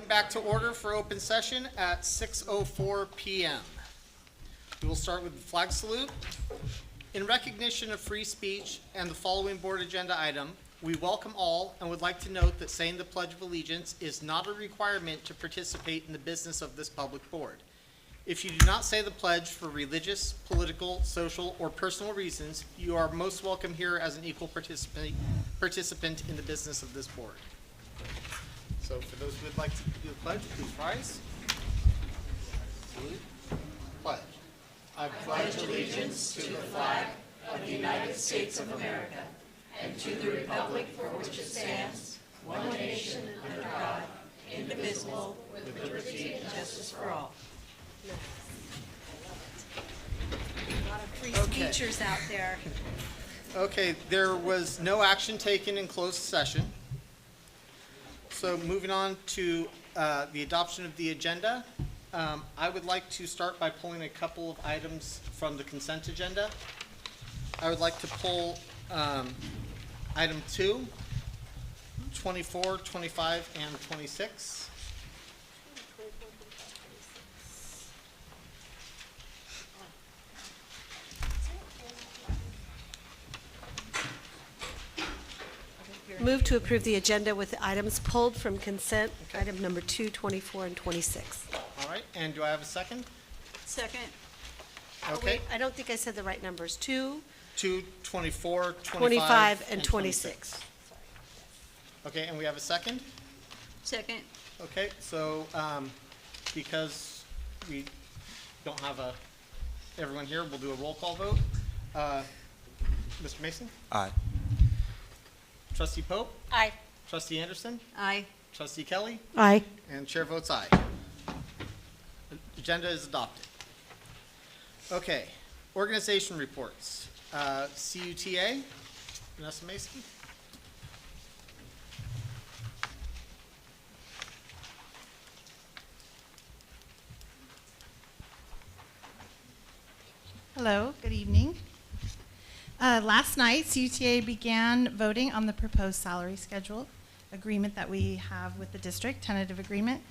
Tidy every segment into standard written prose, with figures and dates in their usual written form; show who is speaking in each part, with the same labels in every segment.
Speaker 1: Back to order for open session at 6:04 p.m. We will start with the flag salute. In recognition of free speech and the following board agenda item, we welcome all and would like to note that saying the Pledge of Allegiance is not a requirement to participate in the business of this public board. If you do not say the pledge for religious, political, social, or personal reasons, you are most welcome here as an equal participant in the business of this board. So for those who would like to do the pledge, please rise. Salute. Pledge. I pledge allegiance to the flag of the United States of America and to the republic for which it stands, one nation under God, indivisible, with liberty and justice for all.
Speaker 2: A lot of free speechers out there.
Speaker 1: Okay, there was no action taken in closed session. So moving on to the adoption of the agenda, I would like to start by pulling a couple of items from the consent agenda. I would like to pull item 2, 24, 25, and 26.
Speaker 2: Move to approve the agenda with the items pulled from consent,
Speaker 1: Okay.
Speaker 2: item number 2, 24, and 26.
Speaker 1: All right, and do I have a second?
Speaker 3: Second.
Speaker 2: Oh,
Speaker 1: Okay,
Speaker 2: wait, I don't think I said the right numbers. 2,
Speaker 1: 2, 24,
Speaker 2: 25, and 26.
Speaker 1: Okay, and we have a second?
Speaker 3: Second.
Speaker 1: Okay, so because we don't have everyone here, we'll do a roll call vote. Mr. Mason?
Speaker 4: Aye.
Speaker 1: Trustee Pope?
Speaker 3: Aye.
Speaker 1: Trustee Anderson?
Speaker 3: Aye.
Speaker 1: Trustee Kelly?
Speaker 2: Aye.
Speaker 1: And chair votes aye. Agenda is adopted. Okay, organization reports. CUTA, Vanessa Mason?
Speaker 5: Hello, good evening. Last night, CUTA began voting on the proposed salary schedule agreement that we have with the district, tentative agreement.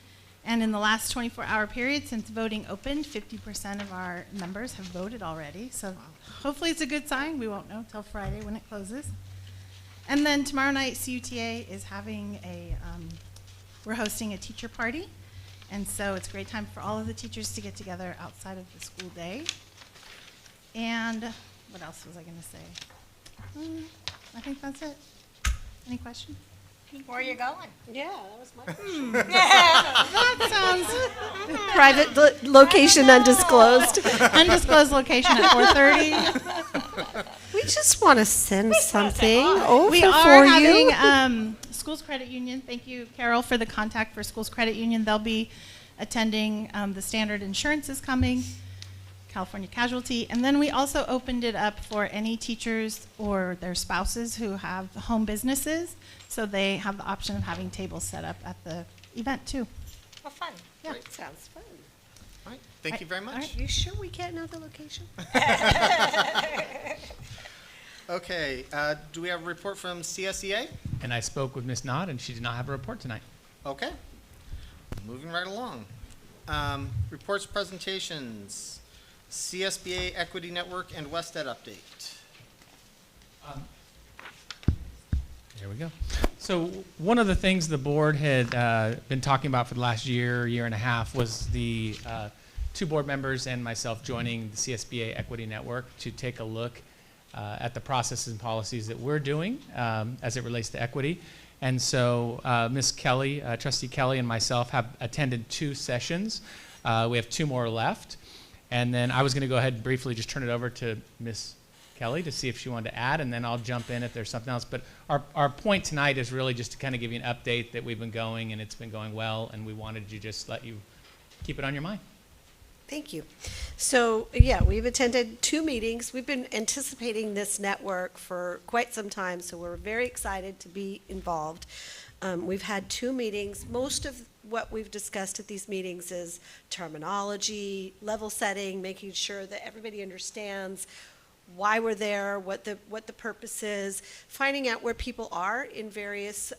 Speaker 5: And in the last 24-hour period since voting opened, 50% of our members have voted already. So hopefully it's a good sign. We won't know until Friday when it closes. And then tomorrow night, CUTA is having we're hosting a teacher party. And so it's a great time for all of the teachers to get together outside of the school day. And what else was I going to say? I think that's it. Any questions?
Speaker 3: Where are you going?
Speaker 2: Yeah, that was my question.
Speaker 5: That sounds
Speaker 2: Private location undisclosed.
Speaker 5: undisclosed location at 4:30.
Speaker 2: We just want to send something over
Speaker 5: We
Speaker 2: for
Speaker 5: are
Speaker 2: you.
Speaker 5: having Schools Credit Union. Thank you, Carol, for the contact for Schools Credit Union. They'll be attending. The Standard Insurance is coming. California Casualty, and then we also opened it up for any teachers or their spouses who have home businesses, so they have the option of having tables set up at the event too.
Speaker 3: Well, fun.
Speaker 5: Yeah.
Speaker 1: Great.
Speaker 2: Sounds fun.
Speaker 1: All right, thank you very
Speaker 5: All
Speaker 1: much.
Speaker 5: right.
Speaker 2: You sure we can't know the location?
Speaker 1: Okay, do we have a report from CSEA?
Speaker 6: And I spoke with Ms. Nod, and she did not have a report tonight.
Speaker 1: Okay, moving right along. Reports, presentations, CSBA Equity Network and WestEd update.
Speaker 6: There we go. So one of the things the board had been talking about for the last year and a half was the 2 board members and myself joining the CSBA Equity Network to take a look at the processes and policies that we're doing as it relates to equity. And so Ms. Kelly, Trustee Kelly and myself have attended 2 sessions. We have 2 more left. And then I was going to go ahead and briefly just turn it over to Ms. Kelly to see if she wanted to add, and then I'll jump in if there's something else. But our point tonight is really just to kind of give you an update that we've been going, and it's been going well, and we wanted to just let you keep it on your mind.
Speaker 2: Thank you. So, yeah, we've attended 2 meetings. We've been anticipating this network for quite some time, so we're very excited to be involved. We've had 2 meetings. Most of what we've discussed at these meetings is terminology, level setting, making sure that everybody understands why we're there, what the purpose is, finding out where people are in various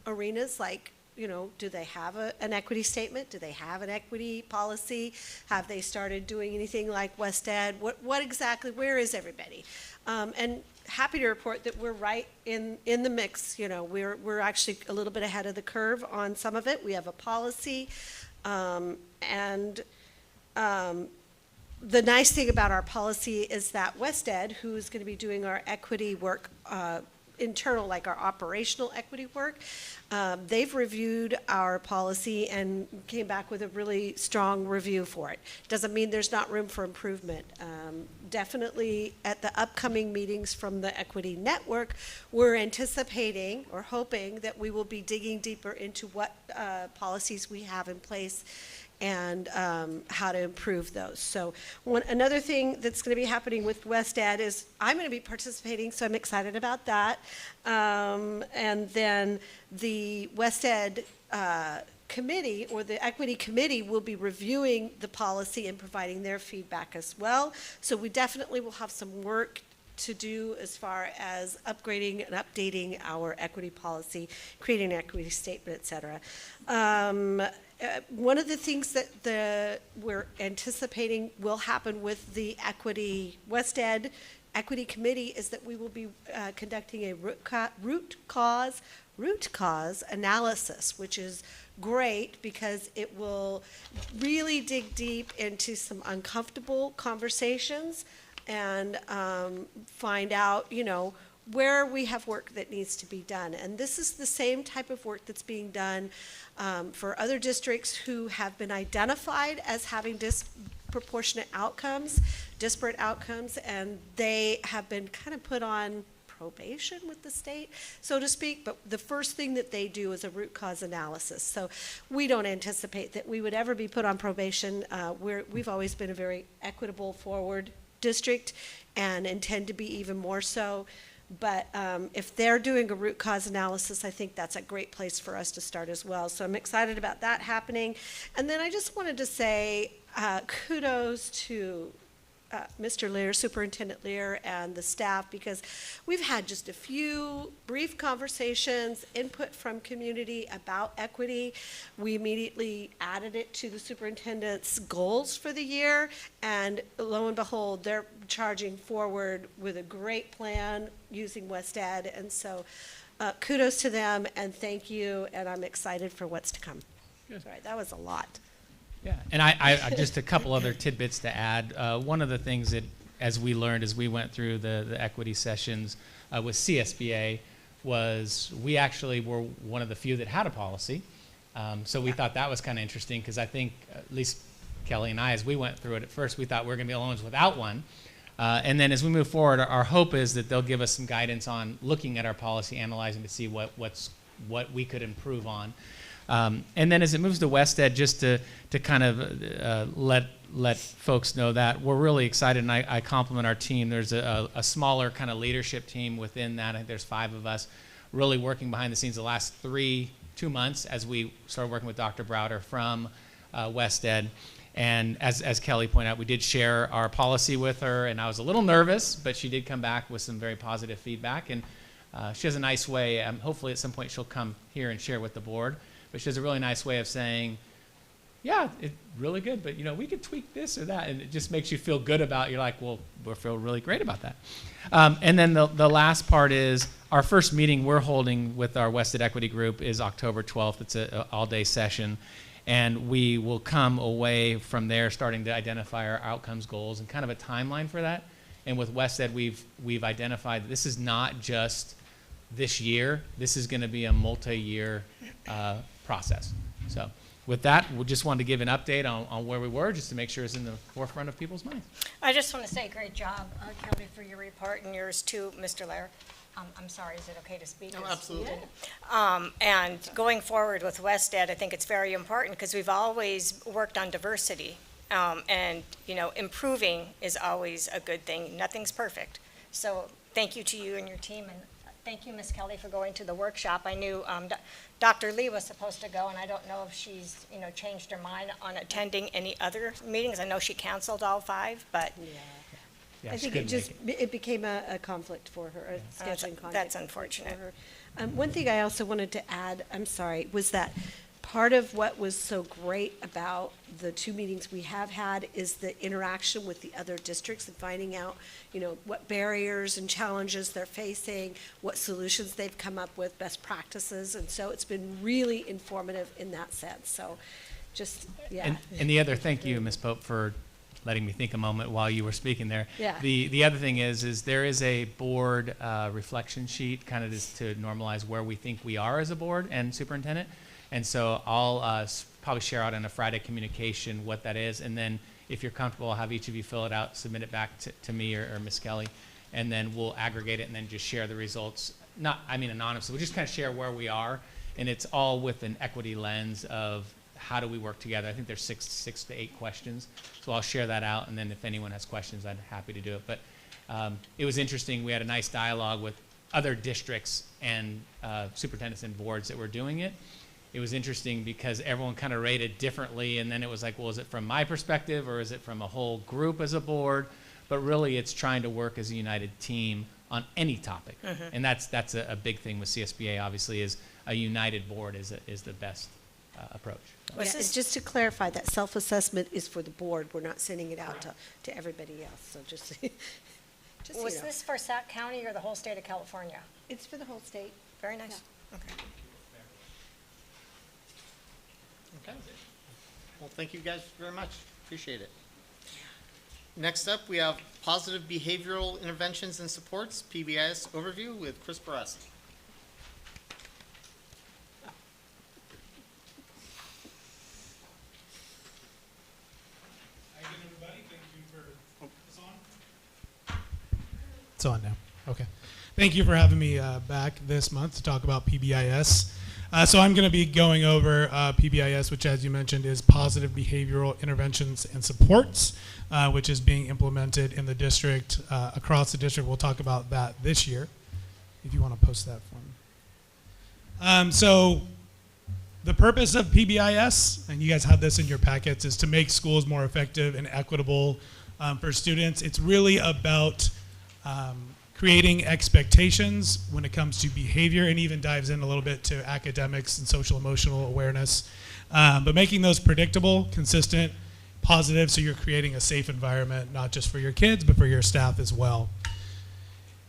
Speaker 2: arenas like do they have an equity statement? Do they have an equity policy? Have they started doing anything like West Ed? What exactly, where is everybody? And happy to report that we're right in the mix. We're actually a little bit ahead of the curve on some of it. We have a policy, and the nice thing about our policy is that West Ed, who's going to be doing our equity work, internal, like our operational equity work, they've reviewed our policy and came back with a really strong review for it. Doesn't mean there's not room for improvement. Definitely at the upcoming meetings from the Equity Network, we're anticipating or hoping that we will be digging deeper into what policies we have in place and how to improve those. So another thing that's going to be happening with West Ed is I'm going to be participating, so I'm excited about that. And then the West Ed committee, or the equity committee, will be reviewing the policy and providing their feedback as well. So we definitely will have some work to do as far as upgrading and updating our equity policy, creating an equity statement, et cetera. One of the things that we're anticipating will happen with the West Ed Equity Committee is that we will be conducting a root cause analysis, which is great because it will really dig deep into some uncomfortable conversations and find out, where we have work that needs to be done. And this is the same type of work that's being done for other districts who have been identified as having disproportionate outcomes, disparate outcomes, and they have been kind of put on probation with the state, so to speak. But the first thing that they do is a root cause analysis. So we don't anticipate that we would ever be put on probation. We've always been a very equitable, forward district and intend to be even more so. But if they're doing a root cause analysis, I think that's a great place for us to start as well. So I'm excited about that happening. And then I just wanted to say kudos to Mr. Lear, Superintendent Lear, and the staff, because we've had just a few brief conversations, input from community about equity. We immediately added it to the superintendent's goals for the year, and lo and behold, they're charging forward with a great plan using West Ed. And so kudos to them, and thank you, and I'm excited for what's to come.
Speaker 6: Good.
Speaker 2: All right, that was a lot.
Speaker 6: Yeah, and I just a couple other tidbits to add. One of the things that, as we learned as we went through the equity sessions with CSBA, was we actually were one of the few that had a policy. So we thought that was kind of interesting, because I think, at least Kelly and I, as we went through it at first, we thought we were going to be the only ones without one. And then as we move forward, our hope is that they'll give us some guidance on looking at our policy, analyzing to see what we could improve on. And then as it moves to West Ed, just to kind of let folks know that we're really excited, and I compliment our team. There's a smaller kind of leadership team within that. I think there's 5 of us really working behind the scenes the last 2 months as we started working with Dr. Browder from West Ed. And as Kelly pointed out, we did share our policy with her, and I was a little nervous, but she did come back with some very positive feedback. And she has a nice way, hopefully at some point she'll come here and share with the board. But she has a really nice way of saying, yeah, it's really good, but we could tweak this or that, and it just makes you feel good about. You're like, well, we feel really great about that. And then the last part is our first meeting we're holding with our West Ed Equity Group is October 12th. It's an all-day session, and we will come away from there starting to identify our outcomes goals and kind of a timeline for that. And with West Ed, we've identified that this is not just this year. This is going to be a multi-year process. So with that, we just wanted to give an update on where we were, just to make sure it's in the forefront of people's minds.
Speaker 3: I just want to say great job, Kelly, for your report, and yours too, Mr. Lair. I'm sorry, is it okay to speak?
Speaker 1: Oh, absolutely.
Speaker 3: And going forward with West Ed, I think it's very important because we've always worked on diversity. And, improving is always a good thing. Nothing's perfect. So thank you to you and your team, and thank you, Ms. Kelly, for going to the workshop. I knew Dr. Lee was supposed to go, and I don't know if she's, changed her mind on attending any other meetings. I know she canceled all 5, but
Speaker 6: Yeah,
Speaker 2: I
Speaker 6: she
Speaker 2: think
Speaker 6: couldn't make
Speaker 2: it became a conflict for her, a scheduling conflict.
Speaker 3: that's unfortunate.
Speaker 2: for her. One thing I also wanted to add, I'm sorry, was that part of what was so great about the two meetings we have had is the interaction with the other districts and finding out, what barriers and challenges they're facing, what solutions they've come up with, best practices. And so it's been really informative in that sense. So just, yeah.
Speaker 6: And the other, thank you, Ms. Pope, for letting me think a moment while you were speaking there.
Speaker 2: Yeah.
Speaker 6: The other thing is there is a board reflection sheet, kind of just to normalize where we think we are as a board and superintendent. And so I'll probably share out in a Friday communication what that is. And then if you're comfortable, I'll have each of you fill it out, submit it back to me or Ms. Kelly. And then we'll aggregate it and then just share the results. Anonymously. We'll just kind of share where we are. And it's all with an equity lens of how do we work together. I think there's six to eight questions. So I'll share that out. And then if anyone has questions, I'm happy to do it. But it was interesting. We had a nice dialogue with other districts and superintendents and boards that were doing it. It was interesting because everyone kind of rated differently, and then it was like, well, is it from my perspective or is it from a whole group as a board? But really, it's trying to work as a united team on any topic. And that's a big thing with CSBA, obviously, is a united board is the best approach.
Speaker 2: Yeah, and just to clarify, that self-assessment is for the board. We're not sending it out to everybody else. So just, just
Speaker 3: Was this for Sac County or the whole state of California?
Speaker 2: It's for the whole state.
Speaker 3: Very nice. Okay.
Speaker 1: Okay. Well, thank you guys very much. Appreciate it. Next up, we have Positive Behavioral Interventions and Supports, PBIS overview with Chris Barassi.
Speaker 4: Hi again, everybody. Thank you for. It's on? It's on now. Okay. Thank you for having me back this month to talk about PBIS. So I'm going to be going over PBIS, which, as you mentioned, is Positive Behavioral Interventions and Supports, which is being implemented in the district, across the district. We'll talk about that this year, if you want to post that for me. So the purpose of PBIS, and you guys have this in your packets, is to make schools more effective and equitable for students. It's really about creating expectations when it comes to behavior, and even dives in a little bit to academics and social emotional awareness, but making those predictable, consistent, positive, so you're creating a safe environment, not just for your kids, but for your staff as well.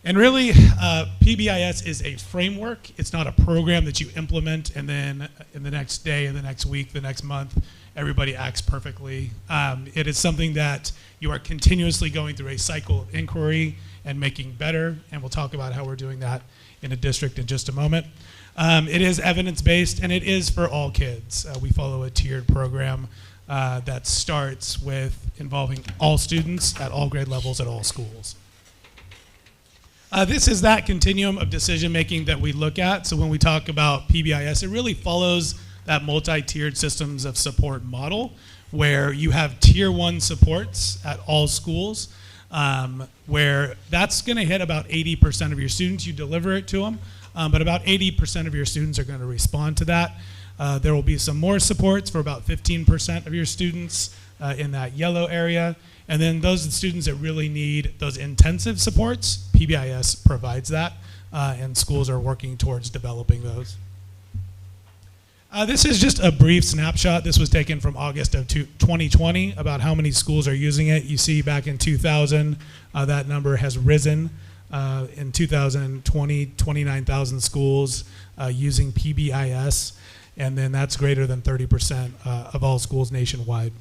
Speaker 4: And really, PBIS is a framework. It's not a program that you implement and then in the next day, the next week, the next month, everybody acts perfectly. It is something that you are continuously going through a cycle of inquiry and making better, and we'll talk about how we're doing that in a district in just a moment. It is evidence-based, and it is for all kids. We follow a tiered program that starts with involving all students at all grade levels at all schools. This is that continuum of decision-making that we look at. So when we talk about PBIS, it really follows that multi-tiered systems of support model, where you have tier 1 supports at all schools, where that's going to hit about 80% of your students. You deliver it to them, but about 80% of your students are going to respond to that. There will be some more supports for about 15% of your students in that yellow area. And then those students that really need those intensive supports, PBIS provides that, and schools are working towards developing those. This is just a brief snapshot. This was taken from August of 2020 about how many schools are using it. You see back in 2000, that number has risen. In 2020, 29,000 schools using PBIS, and then that's greater than 30% of all schools nationwide.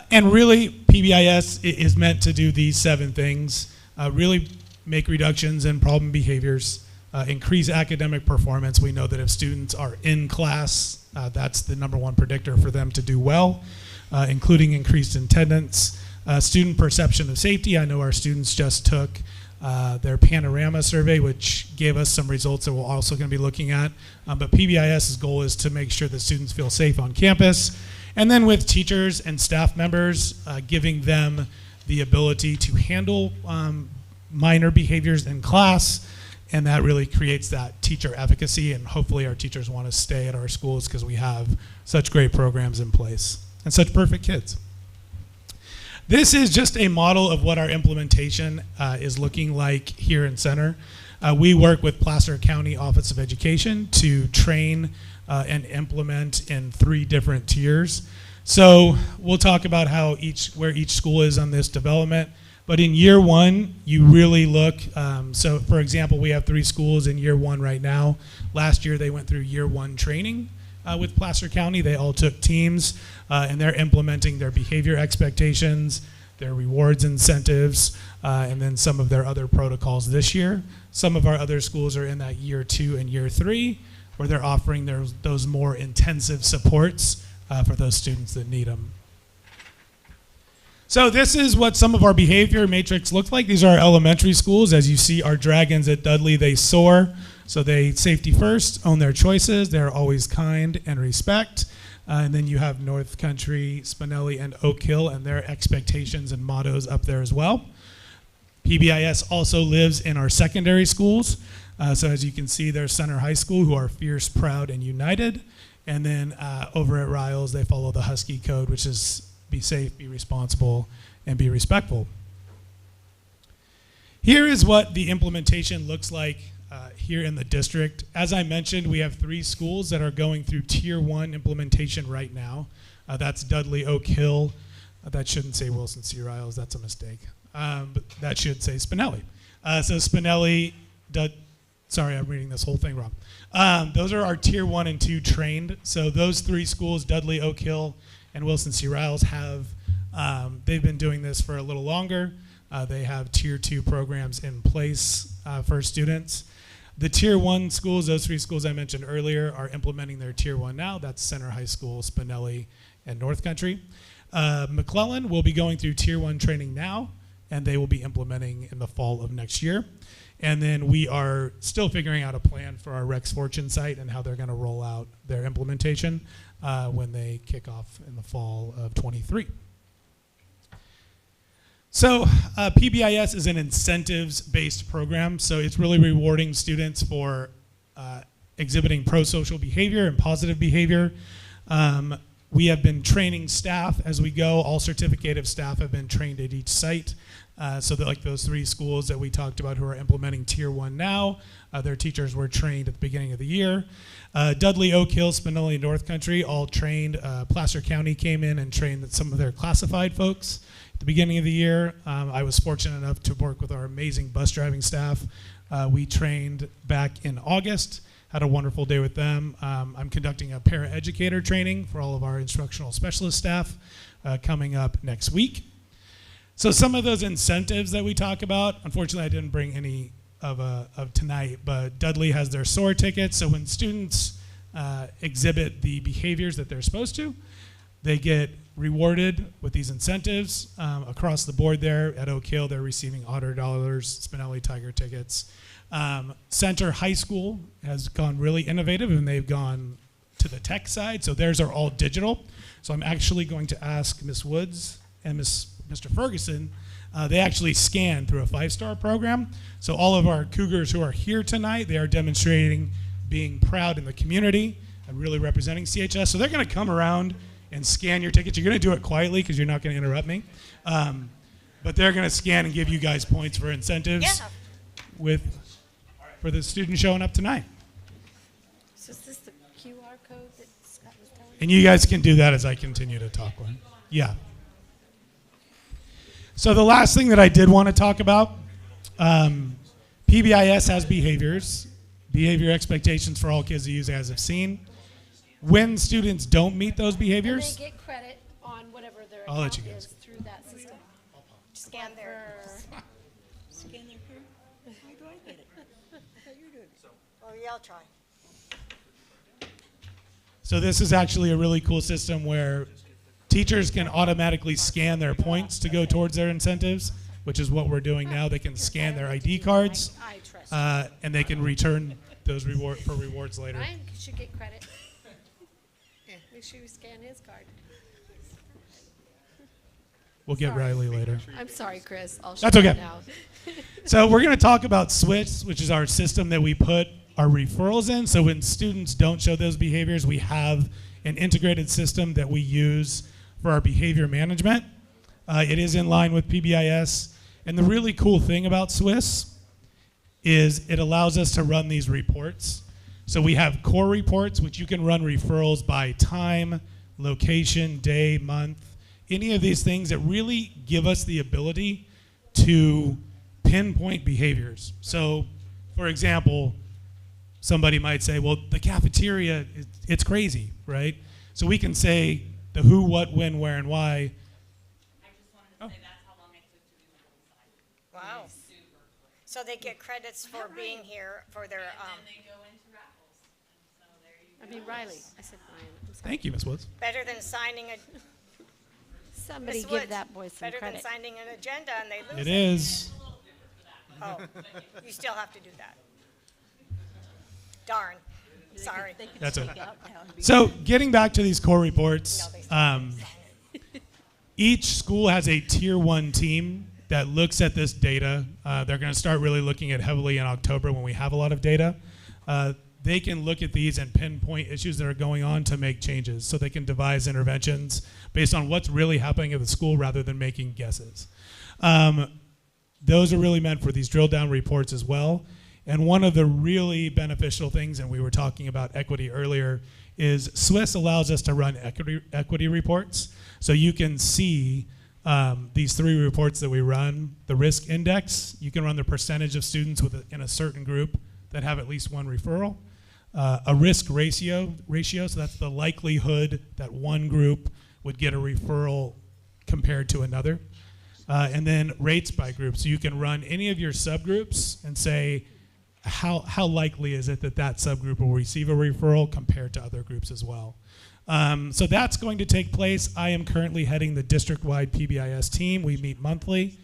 Speaker 4: And really, PBIS is meant to do these 7 things. Really make reductions in problem behaviors, increase academic performance. We know that if students are in class, that's the #1 predictor for them to do well, including increased attendance, student perception of safety. I know our students just took their Panorama survey, which gave us some results that we're also going to be looking at. But PBIS's goal is to make sure that students feel safe on campus. And then with teachers and staff members, giving them the ability to handle minor behaviors in class, and that really creates that teacher efficacy, and hopefully our teachers want to stay at our schools because we have such great programs in place and such perfect kids. This is just a model of what our implementation is looking like here in Center. We work with Placer County Office of Education to train and implement in 3 different tiers. So we'll talk about where each school is on this development. But in year 1, you really look, so for example, we have 3 schools in year 1 right now. Last year they went through year 1 training with Placer County. They all took teams and they're implementing their behavior expectations, their rewards incentives, and then some of their other protocols this year. Some of our other schools are in that year 2 and year 3 where they're offering those more intensive supports for those students that need them. So this is what some of our behavior matrix looks like. These are our elementary schools. As you see, our dragons at Dudley, they soar. So they safety first, own their choices. They're always kind and respect. And then you have North Country, Spinelli, and Oak Hill, and their expectations and mottos up there as well. PBIS also lives in our secondary schools. So as you can see, there's Center High School, who are fierce, proud, and united. And then over at Riles, they follow the Husky Code, which is be safe, be responsible, and be respectful. Here is what the implementation looks like here in the district. As I mentioned, we have 3 schools that are going through Tier 1 implementation right now. That's Dudley, Oak Hill. That shouldn't say Wilson C. Riles, that's a mistake. But that should say Spinelli. So Spinelli, sorry, I'm reading this whole thing wrong. Those are our Tier 1 and 2 trained. So those 3 schools, Dudley, Oak Hill, and Wilson C. Riles they've been doing this for a little longer. They have Tier 2 programs in place for students. The Tier 1 schools, those 3 schools I mentioned earlier, are implementing their Tier 1 now. That's Center High School, Spinelli, and North Country. McClellan will be going through Tier 1 training now, and they will be implementing in the fall of next year. And then we are still figuring out a plan for our Rex Fortune site and how they're going to roll out their implementation when they kick off in the fall of 23. So PBIS is an incentives-based program, so it's really rewarding students for exhibiting pro-social behavior and positive behavior. We have been training staff as we go. All certificated staff have been trained at each site. So that like those 3 schools that we talked about who are implementing Tier 1 now, their teachers were trained at the beginning of the year. Dudley, Oak Hill, Spinelli, and North Country all trained. Placer County came in and trained some of their classified folks at the beginning of the year. I was fortunate enough to work with our amazing bus driving staff. We trained back in August, had a wonderful day with them. I'm conducting a paraeducator training for all of our instructional specialist staff coming up next week. So some of those incentives that we talk about, unfortunately I didn't bring any of tonight, but Dudley has their SOAR tickets. So when students exhibit the behaviors that they're supposed to, they get rewarded with these incentives across the board there. At Oak Hill, they're receiving Otter dollars, Spinelli Tiger tickets. Center High School has gone really innovative and they've gone to the tech side. So theirs are all digital. So I'm actually going to ask Ms. Woods and Mr. Ferguson, they actually scan through a 5-star program. So all of our Cougars who are here tonight, they are demonstrating being proud in the community and really representing CHS. So they're going to come around and scan your tickets. You're going to do it quietly because you're not going to interrupt me. But they're going to scan and give you guys points for incentives for the student showing up tonight.
Speaker 2: So is this the QR code that Scott was telling me?
Speaker 4: And you guys can do that as I continue to talk. Yeah. So the last thing that I did want to talk about, PBIS has behavior expectations for all kids to use as have seen. When students don't meet those behaviors,
Speaker 7: And they get credit on whatever their
Speaker 4: I'll let
Speaker 7: account
Speaker 4: you guys
Speaker 7: is through that system.
Speaker 3: Scan their,
Speaker 7: Scan their card? How do I get it?
Speaker 3: oh, yeah, I'll try.
Speaker 4: so this is actually a really cool system where teachers can automatically scan their points to go towards their incentives, which is what we're doing now. They can scan their ID cards,
Speaker 7: I trust you.
Speaker 4: and they can return those rewards later.
Speaker 7: Ryan should get credit. Make sure you scan his card.
Speaker 4: We'll get Riley later.
Speaker 7: I'm sorry, Chris. I'll
Speaker 4: That's
Speaker 7: shut
Speaker 4: okay.
Speaker 7: it now.
Speaker 4: So we're going to talk about SWITS, which is our system that we put our referrals in. So when students don't show those behaviors, we have an integrated system that we use for our behavior management. It is in line with PBIS. And the really cool thing about SWIS is it allows us to run these reports. So we have core reports, which you can run referrals by time, location, day, month, any of these things that really give us the ability to pinpoint behaviors. So, for example, somebody might say, well, the cafeteria, it's crazy, right? So we can say the who, what, when, where, and why.
Speaker 8: I just wanted to say that's how long I took to do the whole site.
Speaker 3: Wow.
Speaker 8: Super quick.
Speaker 3: So they get credits for being here for their,
Speaker 8: And then they go into raffles. And so there you go.
Speaker 7: I mean Riley. I said Ryan. I'm sorry.
Speaker 4: Thank you, Ms. Woods.
Speaker 3: better than signing a,
Speaker 2: Somebody
Speaker 3: Ms.
Speaker 2: give
Speaker 3: Woods,
Speaker 2: that boy some
Speaker 3: better than
Speaker 2: credit.
Speaker 3: signing an agenda and they lose
Speaker 4: It
Speaker 3: it.
Speaker 4: is.
Speaker 3: Oh, you still have to do that. Darn, sorry.
Speaker 4: That's it. So getting back to these core reports,
Speaker 3: No, they still have to sign it.
Speaker 4: each school has a tier 1 team that looks at this data. They're going to start really looking at heavily in October when we have a lot of data. They can look at these and pinpoint issues that are going on to make changes, so they can devise interventions based on what's really happening at the school rather than making guesses. Those are really meant for these drill down reports as well. And one of the really beneficial things, and we were talking about equity earlier, is Swiss allows us to run equity reports. So you can see these 3 reports that we run. The risk index, you can run the percentage of students in a certain group that have at least one referral. A risk ratio, so that's the likelihood that one group would get a referral compared to another. And then rates by group. So you can run any of your subgroups and say, how likely is it that that subgroup will receive a referral compared to other groups as well. So that's going to take place. I am currently heading the district-wide PBIS team. We meet monthly.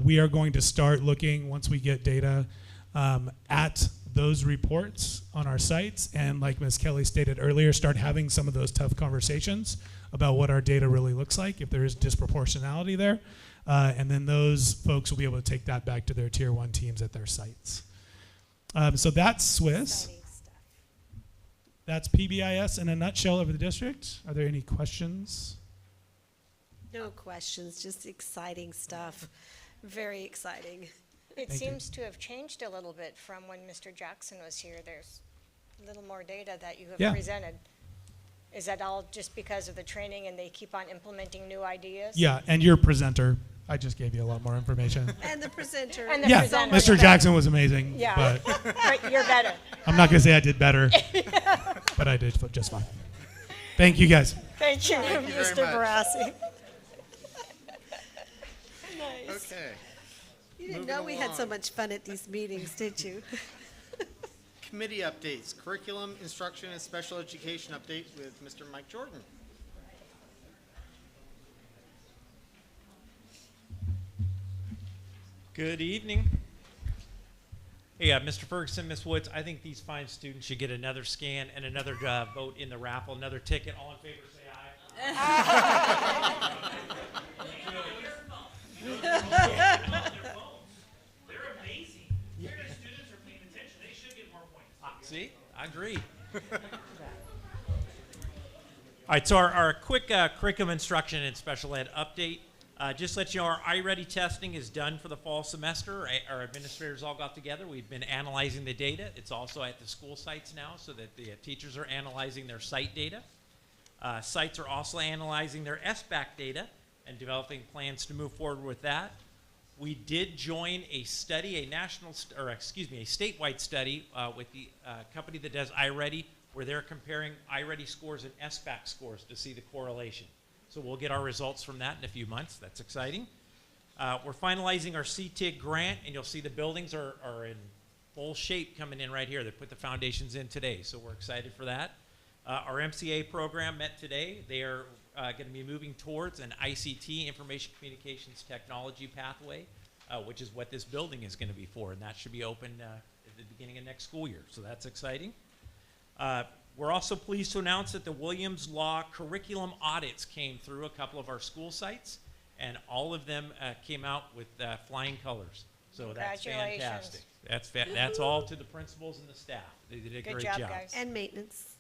Speaker 4: We are going to start looking, once we get data, at those reports on our sites, and like Ms. Kelly stated earlier, start having some of those tough conversations about what our data really looks like, if there is disproportionality there. And then those folks will be able to take that back to their tier 1 teams at their sites. So that's Swiss.
Speaker 2: Exciting stuff.
Speaker 4: That's PBIS in a nutshell of the district. Are there any questions?
Speaker 2: No questions, just exciting stuff. Very exciting.
Speaker 3: It
Speaker 4: Thank you.
Speaker 3: seems to have changed a little bit from when Mr. Jackson was here. There's a little more data that you
Speaker 4: Yeah.
Speaker 3: have presented. Is that all just because of the training and they keep on implementing new ideas?
Speaker 4: Yeah, and your presenter, I just gave you a lot more information.
Speaker 2: And the presenter.
Speaker 3: And the
Speaker 4: Yeah,
Speaker 3: presenter.
Speaker 4: Mr. Jackson was amazing,
Speaker 3: Yeah.
Speaker 4: but
Speaker 3: But you're better.
Speaker 4: I'm not going to say I did better, but I did just fine. Thank you, guys.
Speaker 3: Thank you,
Speaker 1: you very
Speaker 3: Mr.
Speaker 1: much.
Speaker 3: Barassi.
Speaker 1: Okay.
Speaker 2: You didn't
Speaker 1: Moving
Speaker 2: know we had so
Speaker 1: along.
Speaker 2: much fun at these meetings, did you?
Speaker 1: Committee updates, curriculum, instruction, and special education update with Mr. Mike Jordan.
Speaker 9: Good evening. Hey, Mr. Ferguson, Ms. Woods, I think these fine students should get another scan and another vote in the raffle, another ticket. All in favor, say aye.
Speaker 6: They're amazing. Your students are paying attention. They should get more points.
Speaker 9: See, I agree. All right, so our quick curriculum instruction and special ed update. Just to let you know, our iReady testing is done for the fall semester. Our administrators all got together. We've been analyzing the data. It's also at the school sites now, so that the teachers are analyzing their site data. Sites are also analyzing their SBAC data and developing plans to move forward with that. We did join a study, a statewide study with the company that does iReady, where they're comparing iReady scores and SBAC scores to see the correlation. So we'll get our results from that in a few months. That's exciting. We're finalizing our CTIG grant, and you'll see the buildings are in full shape coming in right here. They put the foundations in today, so we're excited for that. Our MCA program met today. They are going to be moving towards an ICT, Information Communications Technology pathway, which is what this building is going to be for, and that should be open at the beginning of next school year. So that's exciting. We're also pleased to announce that the Williams Law curriculum audits came through a couple of our school sites, and all of them came out with flying colors. So that's
Speaker 3: Congratulations.
Speaker 9: fantastic. That's all to the principals and the staff. They did a
Speaker 3: Good
Speaker 9: great
Speaker 3: job,
Speaker 9: job.
Speaker 3: guys.
Speaker 2: And maintenance.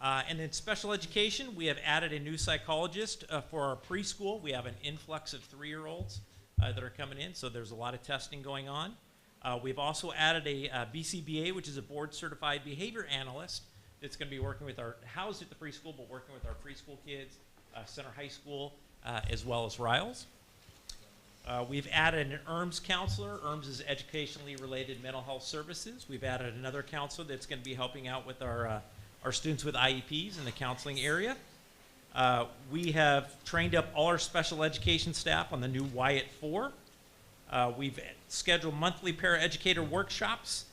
Speaker 9: And in special education, we have added a new psychologist for our preschool. We have an influx of 3-year-olds that are coming in, so there's a lot of testing going on. We've also added a BCBA, which is a board-certified behavior analyst that's going to be working with housed at the preschool, but working with our preschool kids, Center High School, as well as Riles. We've added an ERMS counselor. ERMS is educationally related mental health services. We've added another counselor that's going to be helping out with our students with IEPs in the counseling area. We have trained up all our special education staff on the new Wyatt 4. We've scheduled monthly paraeducator workshops.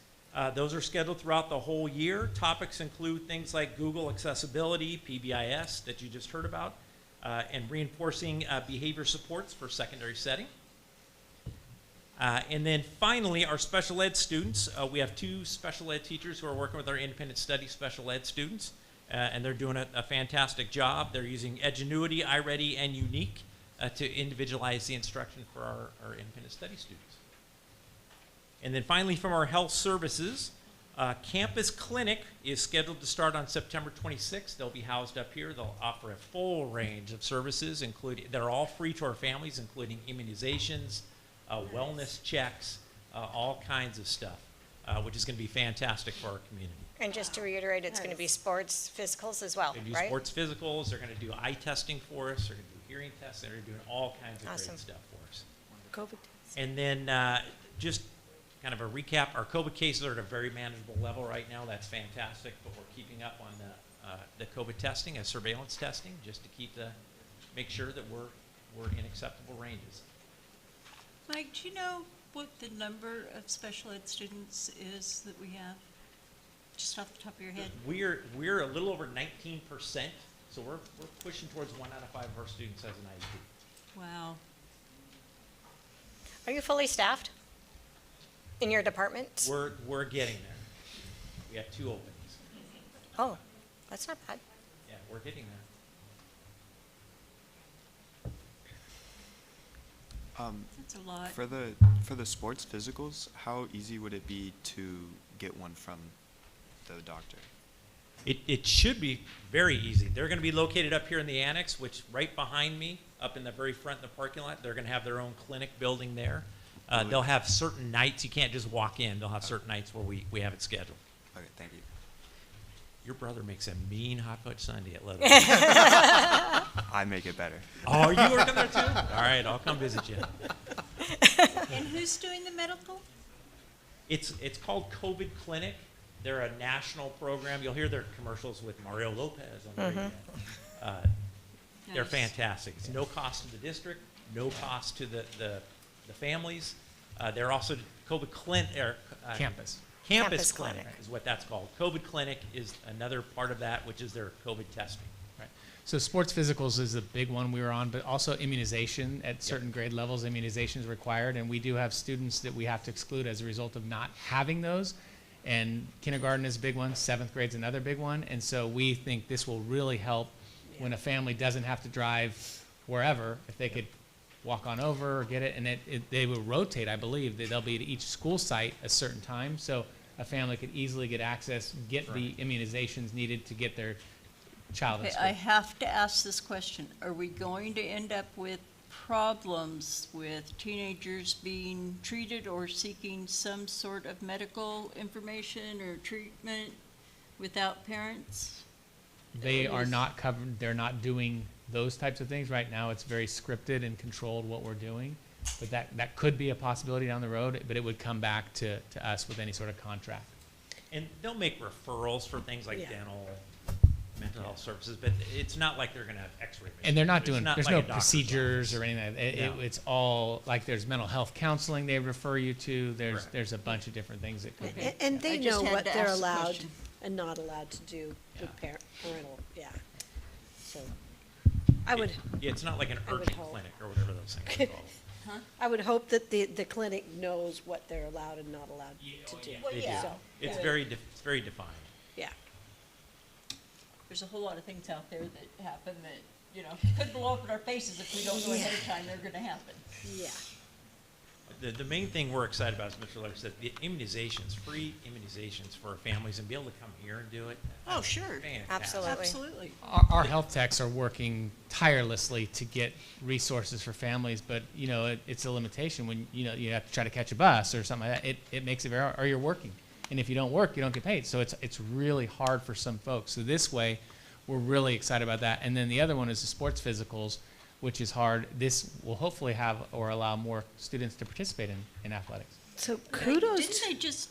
Speaker 9: Those are scheduled throughout the whole year. Topics include things like Google accessibility, PBIS that you just heard about, and reinforcing behavior supports for secondary setting. And then finally, our special ed students. We have 2 special ed teachers who are working with our independent study special ed students, and they're doing a fantastic job. They're using Edgenuity, iReady, and Unique to individualize the instruction for our independent study students. And then finally, from our health services, Campus Clinic is scheduled to start on September 26th. They'll be housed up here. They'll offer a full range of services, including they're all free to our families, including immunizations, wellness checks, all kinds of stuff, which is going to be fantastic for our community.
Speaker 3: And just to reiterate, it's going to be sports physicals as well,
Speaker 9: They're going to do
Speaker 3: right?
Speaker 9: sports physicals. They're going to do eye testing for us. They're going to do hearing tests. They're doing all kinds of
Speaker 3: Awesome.
Speaker 9: great stuff for us.
Speaker 2: COVID.
Speaker 9: And then just kind of a recap, our COVID cases are at a very manageable level right now. That's fantastic, but we're keeping up on the COVID testing and surveillance testing just to make sure that we're in acceptable ranges.
Speaker 10: Mike, do you know what the number of special ed students is that we have? Just off the top of your head?
Speaker 9: We're a little over 19%, so we're pushing towards 1 out of 5 of our students as an IEP.
Speaker 10: Wow.
Speaker 3: Are you fully staffed in your department?
Speaker 9: We're getting there. We have 2 openings.
Speaker 3: Oh, that's not bad.
Speaker 9: Yeah, we're getting there.
Speaker 10: That's a lot.
Speaker 11: For the sports physicals, how easy would it be to get one from the doctor?
Speaker 9: It should be very easy. They're going to be located up here in the annex, which right behind me, up in the very front in the parking lot, they're going to have their own clinic building there. They'll have certain nights, you can't just walk in, they'll have certain nights where we have it scheduled.
Speaker 11: Okay, thank you.
Speaker 9: Your brother makes a mean hot fudge sundae at Little.
Speaker 11: I make it better.
Speaker 9: Oh, you working there too? All right, I'll come visit you.
Speaker 10: And who's doing the medical?
Speaker 9: It's called COVID Clinic. They're a national program. You'll hear their commercials with Mario Lopez on the radio. They're
Speaker 10: Nice.
Speaker 9: fantastic. It's no cost to the district, no cost to the families. They're also COVID Clinic.
Speaker 6: Campus.
Speaker 9: Campus
Speaker 3: Campus
Speaker 9: Clinic
Speaker 3: Clinic.
Speaker 9: is what that's called. COVID Clinic is another part of that, which is their COVID testing.
Speaker 6: Right. So sports physicals is the big one we were on, but also immunization at certain grade levels. Immunization is required, and we do have students that we have to exclude as a result of not having those. And kindergarten is a big one. 7th grade's another big one. And so we think this will really help when a family doesn't have to drive wherever, if they could walk on over or get it. And they will rotate, I believe. They'll be at each school site a certain time. So a family could easily get access, get the immunizations needed to get their child in
Speaker 10: Okay,
Speaker 6: school.
Speaker 10: I have to ask this question. Are we going to end up with problems with teenagers being treated or seeking some sort of medical information or treatment without parents?
Speaker 6: They are not covered, they're not doing those types of things. Right now, it's very scripted and controlled what we're doing. But that could be a possibility down the road, but it would come back to us with any sort of contract.
Speaker 9: And they'll make referrals for things like
Speaker 2: Yeah.
Speaker 9: dental, mental health services, but it's not like they're going to have x-ray machines.
Speaker 6: And they're not
Speaker 9: It's
Speaker 6: doing, there's
Speaker 9: like
Speaker 6: no
Speaker 9: a doctor's
Speaker 6: procedures
Speaker 9: office.
Speaker 6: or anything.
Speaker 9: No.
Speaker 6: It's all, like there's mental health counseling they refer you to.
Speaker 9: Correct.
Speaker 6: There's a bunch of different things that could be.
Speaker 10: Okay.
Speaker 2: And they
Speaker 10: I just
Speaker 2: know
Speaker 10: had
Speaker 2: what
Speaker 10: to
Speaker 2: they're
Speaker 10: ask the
Speaker 2: allowed
Speaker 10: question.
Speaker 2: and not allowed to do with
Speaker 9: Yeah.
Speaker 2: parental, yeah. So, I would,
Speaker 9: Yeah, it's not like an
Speaker 2: I would
Speaker 9: urgent
Speaker 2: hope.
Speaker 9: clinic or whatever those things are called.
Speaker 2: I would hope that the clinic knows what they're allowed and not allowed to do.
Speaker 10: Well,
Speaker 9: They do.
Speaker 10: yeah.
Speaker 2: So,
Speaker 9: It's
Speaker 10: Yeah.
Speaker 9: it's very defined.
Speaker 2: yeah.
Speaker 10: There's a whole lot of things out there that happen that, you know, could blow up in our faces if we don't know ahead of time they're gonna happen.
Speaker 2: Yeah.
Speaker 9: The main thing we're excited about, as Mr. Larry said, the immunizations, free immunizations for our families and be able to come here and do it.
Speaker 10: Oh, sure.
Speaker 9: Fantastic.
Speaker 3: Absolutely.
Speaker 10: Absolutely.
Speaker 6: Our health techs are working tirelessly to get resources for families, but you know it's a limitation when you have to try to catch a bus or something like that. It makes it very hard. Or you're working, and if you don't work, you don't get paid. So it's really hard for some folks. So this way, we're really excited about that. And then the other one is the sports physicals, which is hard. This will hopefully have or allow more students to participate in athletics.
Speaker 2: So kudos.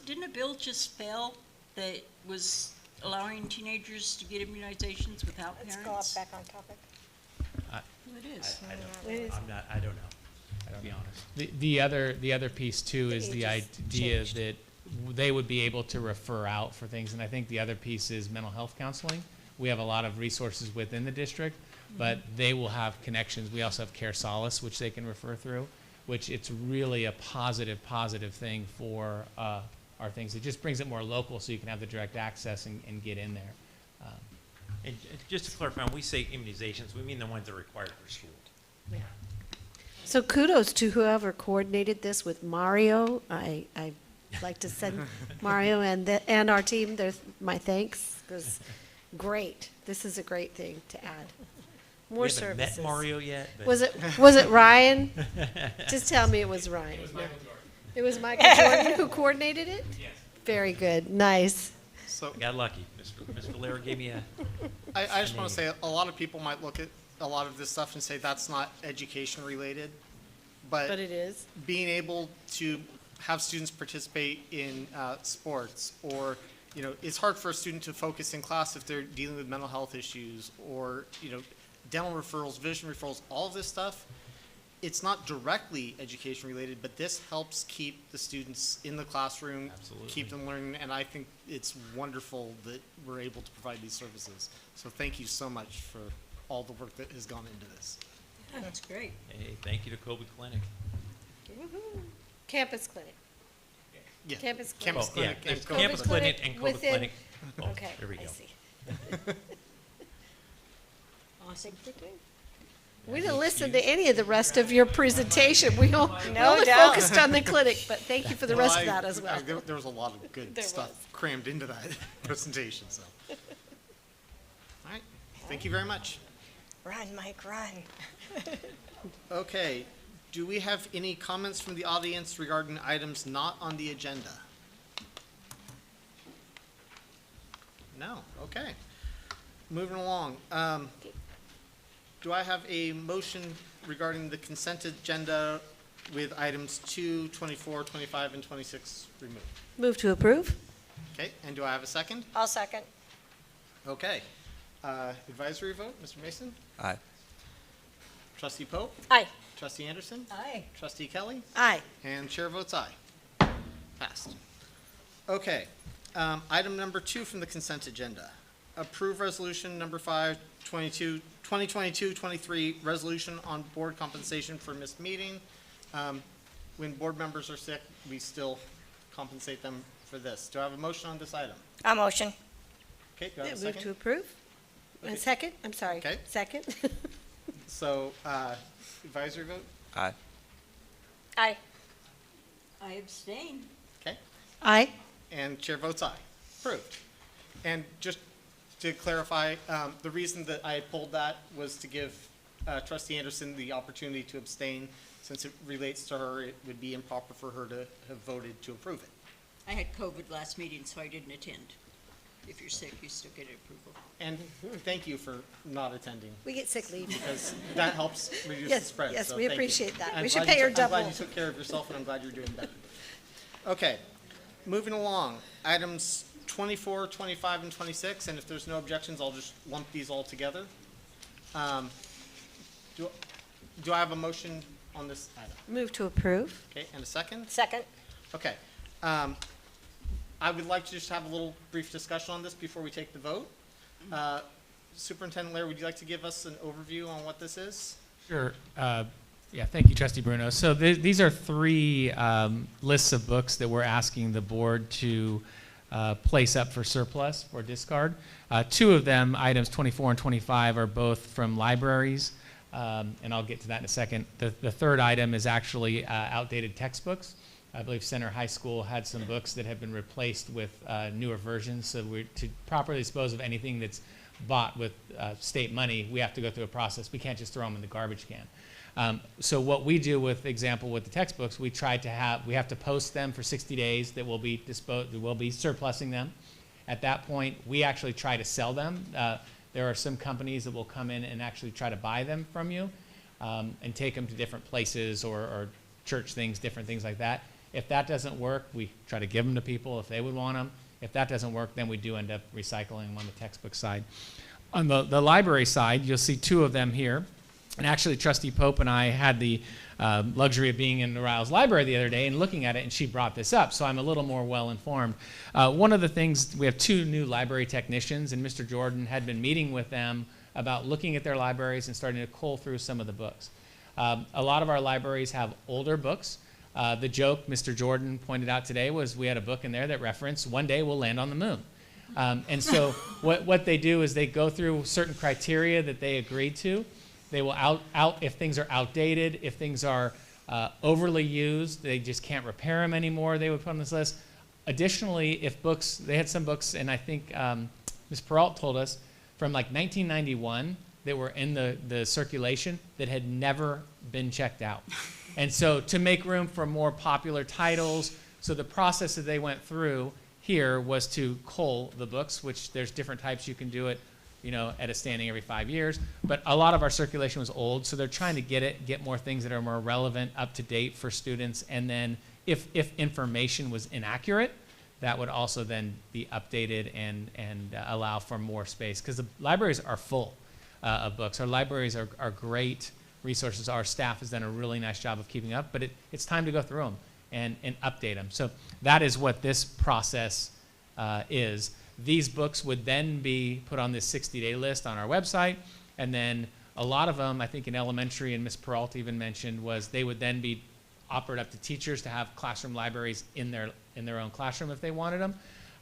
Speaker 10: Didn't a bill just fail that was allowing teenagers to get immunizations without
Speaker 3: Let's
Speaker 10: parents?
Speaker 3: go back on topic.
Speaker 10: Who it is?
Speaker 9: I don't know, to be honest.
Speaker 6: The other piece too is the idea that they would be able to refer out for things, and I think the other piece is mental health counseling. We have a lot of resources within the district, but they will have connections. We also have Care Solace, which they can refer through, which it's really a positive thing for our things. It just brings it more local so you can have the direct access and get in there.
Speaker 9: And just to clarify, when we say immunizations, we mean the ones that are required for school.
Speaker 2: So kudos to whoever coordinated this with Mario. I like to send Mario and our team my thanks, because great. This is a great thing to add. More
Speaker 9: We haven't
Speaker 2: services.
Speaker 9: met Mario yet, but
Speaker 2: Was it Ryan? Just tell me it was Ryan. It was Michael Jordan who coordinated it?
Speaker 6: Yes.
Speaker 2: Very good. Nice.
Speaker 1: So
Speaker 9: I got lucky. Mr. Lair gave me a.
Speaker 1: I just want to say, a lot of people might look at a lot of this stuff and say that's not education related,
Speaker 2: But it is.
Speaker 1: being able to have students participate in sports, or it's hard for a student to focus in class if they're dealing with mental health issues, or dental referrals, vision referrals, all of this stuff. It's not directly education related, but this helps keep the students in the classroom,
Speaker 9: Absolutely.
Speaker 1: keep them learning, and I think it's wonderful that we're able to provide these services. So thank you so much for all the work that has gone into this.
Speaker 10: That's great.
Speaker 9: Hey, thank you to Kobe Clinic.
Speaker 2: Campus clinic.
Speaker 1: Yeah.
Speaker 2: Campus
Speaker 1: Campus
Speaker 9: Oh, yeah,
Speaker 1: clinic and
Speaker 9: there's
Speaker 1: COVID
Speaker 9: Campus Clinic and Kobe
Speaker 2: within-
Speaker 9: Clinic. Oh,
Speaker 2: Okay,
Speaker 9: there we
Speaker 2: I
Speaker 9: go.
Speaker 2: see.
Speaker 10: Awesome.
Speaker 2: We didn't listen to any of the rest of your presentation. We
Speaker 3: No
Speaker 2: only
Speaker 3: doubt.
Speaker 2: focused on the clinic, but thank you for the rest of
Speaker 1: Well,
Speaker 2: that as well.
Speaker 1: There was a lot of good
Speaker 2: There
Speaker 1: stuff
Speaker 2: was.
Speaker 1: crammed into that presentation, so. All right, thank you very much.
Speaker 3: Run, Mike, run.
Speaker 1: Okay, do we have any comments from the audience regarding items not on the agenda? No, okay. Moving along, do I have a motion regarding the consent agenda with items 2, 24, 25, and 26 removed?
Speaker 2: Move to approve?
Speaker 1: Okay, and do I have a second?
Speaker 3: I'll second.
Speaker 1: Okay. Advisory vote, Mr. Mason?
Speaker 11: Aye.
Speaker 1: Trustee Pope?
Speaker 3: Aye.
Speaker 1: Trustee Anderson?
Speaker 10: Aye.
Speaker 1: Trustee Kelly?
Speaker 2: Aye.
Speaker 1: And chair votes aye. Passed. Okay, item number 2 from the consent agenda. Approve resolution number 5, 2022-23, resolution on board compensation for missed meeting. When board members are sick, we still compensate them for this. Do I have a motion on this item?
Speaker 3: I'll motion.
Speaker 1: Okay, do I have a
Speaker 2: Move to
Speaker 1: second?
Speaker 2: approve?
Speaker 1: Okay.
Speaker 2: A second? I'm sorry.
Speaker 1: Okay.
Speaker 2: Second?
Speaker 1: So, advisory vote?
Speaker 11: Aye.
Speaker 3: Aye.
Speaker 10: I abstain.
Speaker 1: Okay.
Speaker 2: Aye.
Speaker 1: And chair votes aye. Approved. And just to clarify, the reason that I pulled that was to give trustee Anderson the opportunity to abstain. Since it relates to her, it would be improper for her to have voted to approve it.
Speaker 10: I had COVID last meeting, so I didn't attend. If you're sick, you still get approval.
Speaker 1: And thank you for not attending,
Speaker 2: We get sick leave.
Speaker 1: because that helps reduce the
Speaker 2: Yes,
Speaker 1: spread.
Speaker 2: yes,
Speaker 1: so
Speaker 2: we
Speaker 1: thank you.
Speaker 2: appreciate that.
Speaker 1: I'm
Speaker 2: We should
Speaker 1: glad
Speaker 2: pay
Speaker 1: you
Speaker 2: her
Speaker 1: took- I'm
Speaker 2: double.
Speaker 1: glad you took care of yourself, and I'm glad you're doing better. Okay, moving along, items 24, 25, and 26, and if there's no objections, I'll just lump these all together. Do I have a motion on this item?
Speaker 2: Move to approve?
Speaker 1: Okay, and a second?
Speaker 3: Second.
Speaker 1: Okay. I would like to just have a little brief discussion on this before we take the vote. Superintendent Lair, would you like to give us an overview on what this is?
Speaker 6: Sure. Yeah, thank you, Trustee Bruno. So these are 3 lists of books that we're asking the board to place up for surplus or discard. 2 of them, items 24 and 25, are both from libraries. and I'll get to that in a second. The third item is actually outdated textbooks. I believe Center High School had some books that have been replaced with newer versions. So to properly dispose of anything that's bought with state money, we have to go through a process. We can't just throw them in the garbage can. So what we do with the textbooks, we have to post them for 60 days that we'll be surplusing them. At that point, we actually try to sell them. There are some companies that will come in and actually try to buy them from you and take them to different places or church things, different things like that. If that doesn't work, we try to give them to people if they would want them. If that doesn't work, then we do end up recycling them on the textbook side. On the library side, you'll see two of them here. And actually, Trustee Pope and I had the luxury of being in the Riles Library the other day and looking at it, and she brought this up, so I'm a little more well-informed. One of the things, we have two new library technicians, and Mr. Jordan had been meeting with them about looking at their libraries and starting to cull through some of the books. A lot of our libraries have older books. The joke Mr. Jordan pointed out today was we had a book in there that referenced one day we'll land on the moon. And so what they do is they go through certain criteria that they agreed to. They will if things are outdated, if things are overly used, they just can't repair them anymore, they would put on this list. Additionally, if books, they had some books, and I think Ms. Peralt told us, from like 1991 that were in the circulation that had never been checked out. And so to make room for more popular titles, so the process that they went through here was to cull the books, which there's different types you can do it, at a standing every 5 years. But a lot of our circulation was old, so they're trying to get more things that are more relevant, up to date for students. And then if information was inaccurate, that would also then be updated and allow for more space. Because the libraries are full of books. Our libraries are great resources. Our staff has done a really nice job of keeping up, but it's time to go through them and update them. So that is what this process is. These books would then be put on this 60-day list on our website, and then a lot of them, I think in elementary, and Ms. Peralta even mentioned, was they would then be offered up to teachers to have classroom libraries in their own classroom if they wanted them.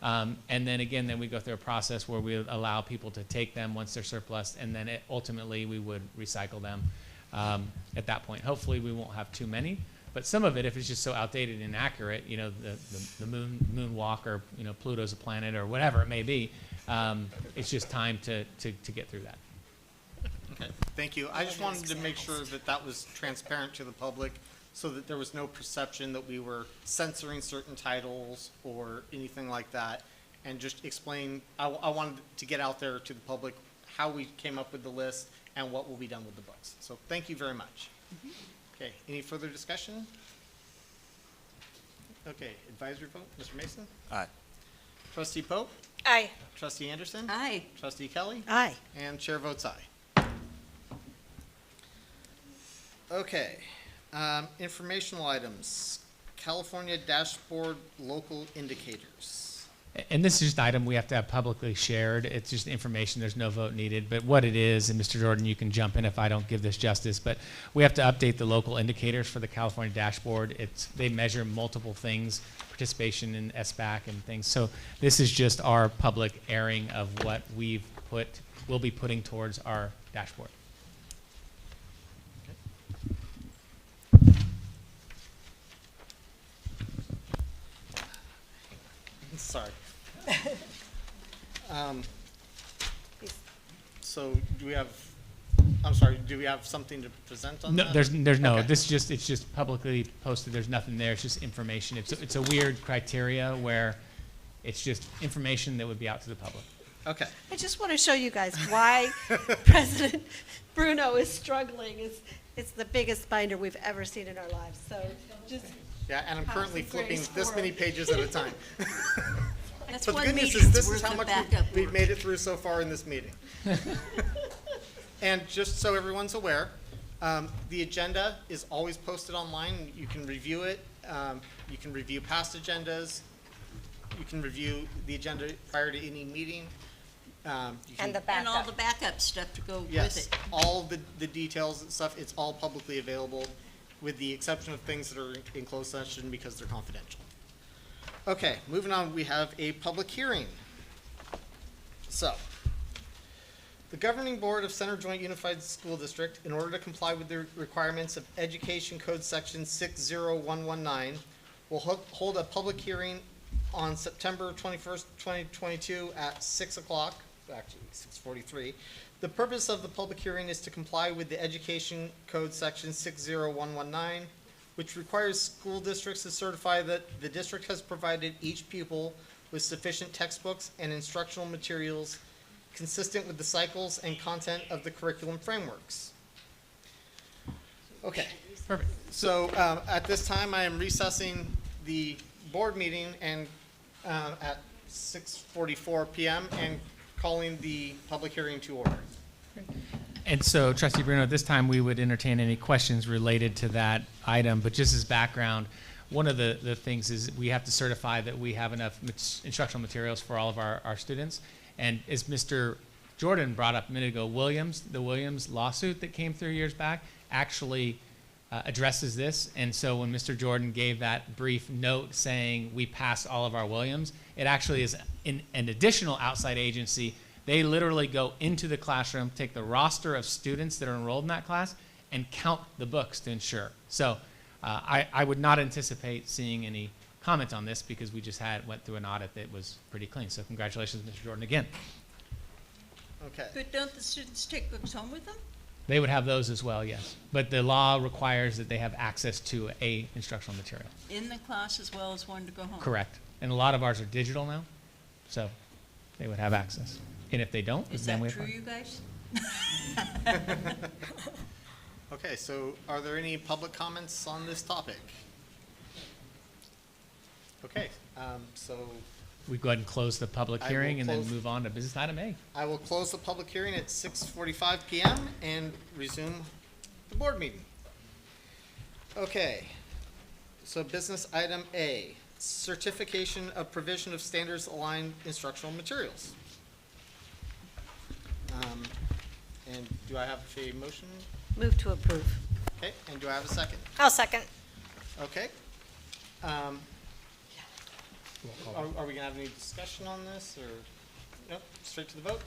Speaker 6: And then again, we go through a process where we allow people to take them once they're surplus, and then ultimately we would recycle them at that point. Hopefully we won't have too many. But some of it, if it's just so outdated and inaccurate, the moonwalk or Pluto's a planet or whatever it may be, it's just time to get through that.
Speaker 1: Okay, thank you. I just wanted to make sure that was transparent to the public so that there was no perception that we were censoring certain titles or anything like that. And just explain, I wanted to get out there to the public how we came up with the list and what will be done with the books. So thank you very much. Okay, any further discussion? Okay, advisory vote, Mr. Mason?
Speaker 11: Aye.
Speaker 1: Trustee Pope?
Speaker 3: Aye.
Speaker 1: Trustee Anderson?
Speaker 10: Aye.
Speaker 1: Trustee Kelly?
Speaker 2: Aye.
Speaker 1: And chair votes aye. Okay, informational items, California dashboard local indicators.
Speaker 6: And this is just an item we have to have publicly shared. It's just information. There's no vote needed. But what it is, and Mr. Jordan, you can jump in if I don't give this justice, but we have to update the local indicators for the California dashboard. They measure multiple things, participation in SBAC and things. So this is just our public airing of what we'll be putting towards our dashboard.
Speaker 1: Sorry. So do we have something to present on
Speaker 6: No,
Speaker 1: that?
Speaker 6: there's no.
Speaker 1: Okay.
Speaker 6: It's just publicly posted. There's nothing there. It's just information. It's a weird criteria where it's just information that would be out to the public.
Speaker 1: Okay.
Speaker 2: I just want to show you guys why President Bruno is struggling. It's the biggest binder we've ever seen in our lives. So just
Speaker 1: Yeah, and I'm
Speaker 2: Have
Speaker 1: currently
Speaker 2: some
Speaker 1: flipping
Speaker 2: grace
Speaker 1: this
Speaker 2: for
Speaker 1: many
Speaker 2: it.
Speaker 1: pages at a time.
Speaker 10: That's
Speaker 1: But the
Speaker 10: one
Speaker 1: good news is
Speaker 10: meeting's
Speaker 1: this is
Speaker 10: worth
Speaker 1: how
Speaker 10: of
Speaker 1: much
Speaker 10: backup
Speaker 1: we've
Speaker 10: work.
Speaker 1: made it through so far in this meeting. And just so everyone's aware, the agenda is always posted online. You can review it. You can review past agendas. You can review the agenda prior to any meeting. You
Speaker 3: And
Speaker 1: can-
Speaker 3: the
Speaker 10: And all
Speaker 3: backup.
Speaker 10: the backup stuff to go with
Speaker 1: Yes,
Speaker 10: it.
Speaker 1: all the details and stuff, it's all publicly available, with the exception of things that are in closed session because they're confidential. Okay, moving on, we have a public hearing. So, The governing board of Center Joint Unified School District, in order to comply with the requirements of Education Code Section 60119, will hold a public hearing on September 21st, 2022 at 6 o'clock, actually 6:43. The purpose of the public hearing is to comply with the Education Code Section 60119, which requires school districts to certify that the district has provided each pupil with sufficient textbooks and instructional materials consistent with the cycles and content of the curriculum frameworks. Okay.
Speaker 6: Perfect.
Speaker 1: So at this time, I am recessing the board meeting and at 6:44 PM and calling the public hearing to order.
Speaker 6: And so, Trustee Bruno, at this time, we would entertain any questions related to that item. But just as background, one of the things is we have to certify that we have enough instructional materials for all of our students. And as Mr. Jordan brought up a minute ago, the Williams lawsuit that came through years back actually addresses this. And so when Mr. Jordan gave that brief note saying we passed all of our Williams, it actually is an additional outside agency. They literally go into the classroom, take the roster of students that are enrolled in that class, and count the books to ensure. So I would not anticipate seeing any comment on this because we just went through an audit that was pretty clean. So congratulations, Mr. Jordan, again.
Speaker 1: Okay.
Speaker 10: But don't the students take books home with them?
Speaker 6: They would have those as well, yes. But the law requires that they have access to a instructional material.
Speaker 10: In the class as well as one to go home?
Speaker 6: Correct. And a lot of ours are digital now, so they would have access. And if they don't,
Speaker 10: Is
Speaker 6: then
Speaker 10: that
Speaker 6: we
Speaker 10: true,
Speaker 6: have.
Speaker 10: you guys?
Speaker 1: Okay, so are there any public comments on this topic? Okay, so
Speaker 6: We go ahead and close the public
Speaker 1: I will
Speaker 6: hearing and then
Speaker 1: close-
Speaker 6: move on to business item A.
Speaker 1: I will close the public hearing at 6:45 PM and resume the board meeting. Okay, so business item A, certification of provision of standards aligned instructional materials. And do I have a motion?
Speaker 2: Move to approve.
Speaker 1: Okay, and do I have a second?
Speaker 3: I'll second.
Speaker 1: Okay. Are we gonna have any discussion on this, or, nope, straight to the vote?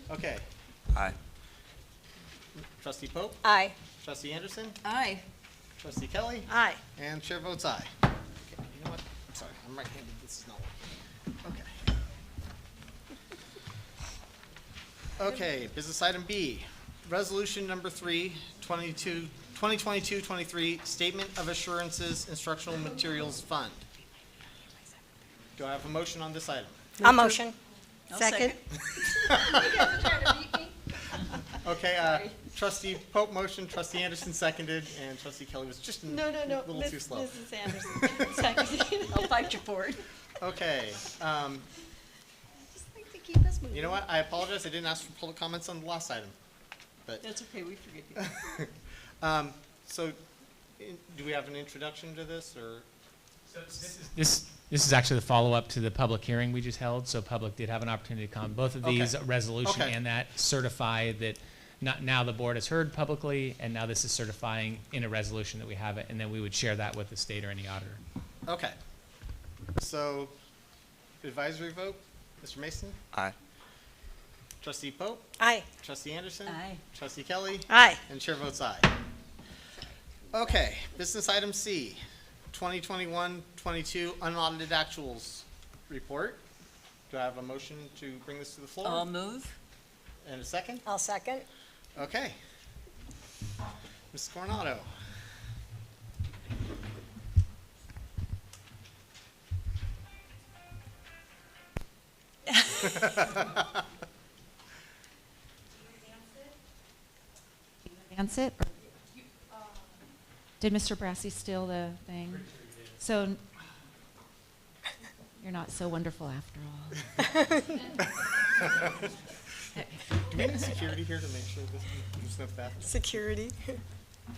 Speaker 1: Okay,
Speaker 11: Aye.
Speaker 1: trustee Pope,
Speaker 3: Aye.
Speaker 1: trustee Anderson,
Speaker 10: Aye.
Speaker 1: trustee Kelly,
Speaker 2: Aye.
Speaker 1: and chair votes aye. Okay, you know what, I'm sorry, I'm right-handed, this is not working. Okay. Okay, business item B, resolution number 3, 2022-23, Statement of Assurances Instructional Materials Fund. Do I have a motion on this item?
Speaker 3: I'll motion.
Speaker 10: I'll
Speaker 2: Second.
Speaker 1: Okay, trustee Pope motion, trustee Anderson seconded, and trustee Kelly was just a
Speaker 2: No,
Speaker 1: little too slow.
Speaker 2: Mrs. Anderson, second.
Speaker 10: I'll fight you for it.
Speaker 1: Okay,
Speaker 2: Just like to keep us moving.
Speaker 1: you know what, I apologize, I didn't ask for public comments on the last item. But,
Speaker 10: That's okay, we forget you.
Speaker 1: so, do we have an introduction to this, or?
Speaker 6: This is actually the follow-up to the public hearing we just held, so public did have an opportunity to comment. Both of these,
Speaker 1: Okay.
Speaker 6: resolution
Speaker 1: Okay.
Speaker 6: and that, certify that now the board has heard publicly, and now this is certifying in a resolution that we have it, and then we would share that with the state or any auditor.
Speaker 1: Okay. So, advisory vote, Mr. Mason,
Speaker 11: Aye.
Speaker 1: trustee Pope,
Speaker 3: Aye.
Speaker 1: trustee Anderson.
Speaker 10: Aye.
Speaker 1: Trustee Kelly,
Speaker 2: Aye.
Speaker 1: and chair votes aye. Okay, business item C, 2021-22 unaudited actuals report. Do I have a motion to bring this to the floor?
Speaker 10: I'll move.
Speaker 1: And a second?
Speaker 3: I'll second.
Speaker 1: Okay. Ms. Coronado.
Speaker 12: Advance it? Did Mr. Brassy steal the thing? So, you're not so wonderful after all.
Speaker 1: Do we need security here to make sure there's no theft?
Speaker 3: Security.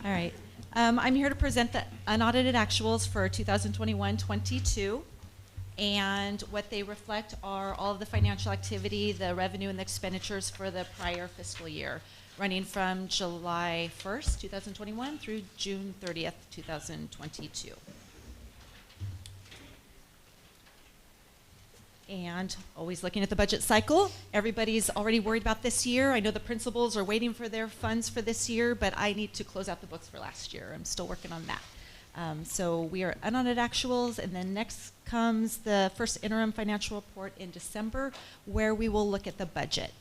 Speaker 12: All right. I'm here to present the unaudited actuals for 2021-22. And what they reflect are all of the financial activity, the revenue and the expenditures for the prior fiscal year, running from July 1st, 2021 through June 30th, 2022. And always looking at the budget cycle. Everybody's already worried about this year. I know the principals are waiting for their funds for this year, but I need to close out the books for last year. I'm still working on that. So we are unaudited actuals, and then next comes the first interim financial report in December, where we will look at the budget.